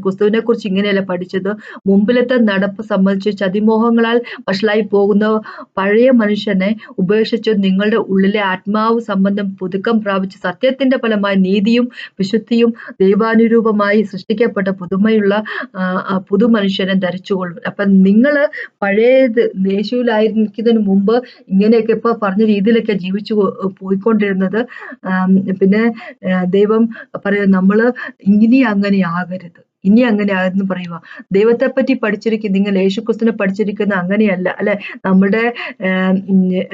ക്രിസ്തുവിനെ കുറിച്ച് ഇങ്ങനെയല്ല പഠിച്ചത്. മുമ്പിലത്തെ നടപ്പ് സംബന്ധിച്ച് ചതിമോഹങ്ങളാൽ വഷളായി പോകുന്ന പഴയ മനുഷ്യനെ ഉപേക്ഷിച്ച് നിങ്ങളുടെ ഉള്ളിലെ ആത്മാവ് സംബന്ധം പുതുക്കം പ്രാപിച്ച് സത്യത്തിന്റെ ഫലമായി നീതിയും വിശുദ്ധിയും ദൈവാനുരൂപമായി സൃഷ്ടിക്കപ്പെട്ട പുതുമയുള്ള പുതുമനുഷ്യനെ ധരിച്ചുകൊള്ളും. അപ്പൊ നിങ്ങൾ പഴയത് യേശുവിലായിരിക്കുന്നതിന് മുമ്പ് ഇങ്ങനെയൊക്കെ ഇപ്പൊ പറഞ്ഞ രീതിയിലൊക്കെ ജീവിച്ചു പോയിക്കൊണ്ടിരുന്നത്. പിന്നെ ദൈവം പറയുന്നത് നമ്മൾ ഇനി അങ്ങനെ ആകരുത്, ഇനി അങ്ങനെയാണെന്ന് പറയുക. ദൈവത്തെപ്പറ്റി നിങ്ങൾ യേശുക്രിസ്തുവിനെ പഠിച്ചിരിക്കുന്ന അങ്ങനെയല്ല അല്ലെ? നമ്മുടെ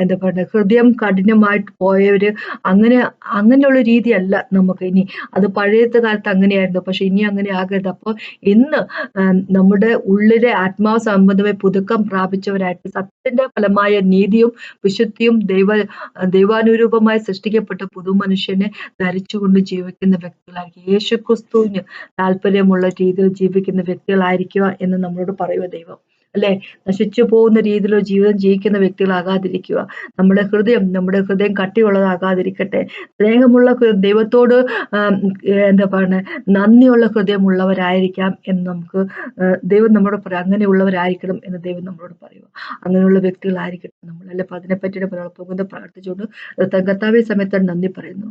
എന്താ പറയുക, ഹൃദയം കഠിനമായിട്ട് പോയവര് അങ്ങനെ അങ്ങനെയുള്ള രീതിയല്ല നമുക്ക് ഇനി. അത് പഴയത്തെ കാലത്ത് അങ്ങനെയായിരുന്നു. പക്ഷെ ഇനി അങ്ങനെ ആകരുത്. അപ്പോൾ ഇന്ന് നമ്മുടെ ഉള്ളിലെ ആത്മാവ് സംബന്ധമായി പുതുക്കം പ്രാപിച്ചവരായിട്ട് സത്യത്തിന്റെ ഫലമായ നീതിയും വിശുദ്ധിയും ദൈവാനുരൂപമായി സൃഷ്ടിക്കപ്പെട്ട പുതുമനുഷ്യനെ ധരിച്ചുകൊണ്ട് ജീവിക്കുന്ന വ്യക്തികളായിരിക്കും. യേശുക്രിസ്തുവിന് താല്പര്യമുള്ള രീതിയിൽ ജീവിക്കുന്ന വ്യക്തികളായിരിക്കുക എന്ന് നമ്മളോട് പറയുക ദൈവം. അല്ലെ? നശിച്ചു പോകുന്ന രീതിയിലുള്ള ജീവിതം ജീവിക്കുന്ന വ്യക്തികളാകാതിരിക്കുക. നമ്മുടെ ഹൃദയം കട്ടിയുള്ളതാകാതിരിക്കട്ടെ. സ്നേഹമുള്ള ദൈവത്തോട് എന്താ പറയുന്നത്, നന്ദിയുള്ള ഹൃദയമുള്ളവരായിരിക്കാം എന്ന് നമുക്ക് ദൈവം നമ്മളോട് പറയാം. അങ്ങനെയുള്ളവരായിരിക്കണം എന്ന് ദൈവം നമ്മളോട് പറയുക. അങ്ങനെയുള്ള വ്യക്തികളായിരിക്കട്ടെ നമ്മൾ. അല്ലെ? അപ്പൊ അതിനെപ്പറ്റിയിട്ട് പോകുന്നത് പ്രാർത്ഥിച്ചുകൊണ്ട് കർത്താവേ സമയത്ത് നന്ദി പറയുന്നു.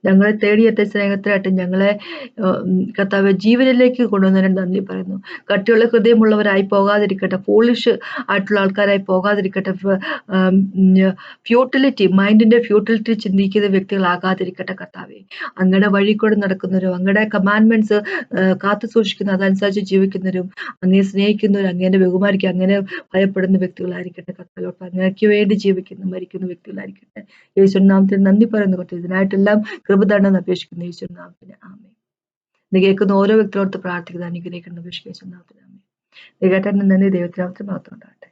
ഞങ്ങളെ തേടിയെത്തിയ സ്നേഹത്തിലായിട്ട് ഞങ്ങളെ കർത്താവെ ജീവനിലേക്ക് കൊണ്ടുവന്നതിന് നന്ദി പറയുന്നു. കട്ടിയുള്ള ഹൃദയമുള്ളവരായി പോകാതിരിക്കട്ടെ. ഫോളിഷ് ആയിട്ടുള്ള ആൾക്കാരായി പോകാതിരിക്കട്ടെ. മൈൻഡിന്റെ ഫ്യൂട്ടിലിറ്റി ചിന്തിക്കുന്ന വ്യക്തികളാകാതിരിക്കട്ടെ കർത്താവെ. അങ്ങയുടെ വഴി കൂടെ നടക്കുന്നവരും അങ്ങയുടെ കമാൻഡ്മെന്റ്സ് കാത്തു സൂക്ഷിക്കുന്ന അതനുസരിച്ച് ജീവിക്കുന്നവരും അങ്ങയെ സ്നേഹിക്കുന്നവരും അങ്ങേനെ ബഹുമാനിക്കുക അങ്ങനെ ഭയപ്പെടുന്ന വ്യക്തികളായിരിക്കട്ടെ കർത്താവെ. അങ്ങേക്ക് വേണ്ടി മരിക്കുന്ന വ്യക്തികളായിരിക്കട്ടെ. യേശുവിൻ നാമത്തിൽ നന്ദി പറയുന്നു കർത്താവേ. ഇതിനായിട്ടെല്ലാം കൃപ അപേക്ഷിക്കുന്നു യേശുവിൻ നാമത്തിന്. ആമേൻ. ഇത് കേൾക്കുന്ന ഓരോ വ്യക്തികളോട് പ്രാർത്ഥിക്കുന്നത് അനുഗ്രഹിക്കണം അപേക്ഷിക്കുന്ന യേശുവിൻ നാമത്തിൽ. ആമേൻ. കേട്ടതിന് നന്ദി. ദൈവത്തിനാമത്തിൽ മാത്രം ഉണ്ടാകട്ടെ.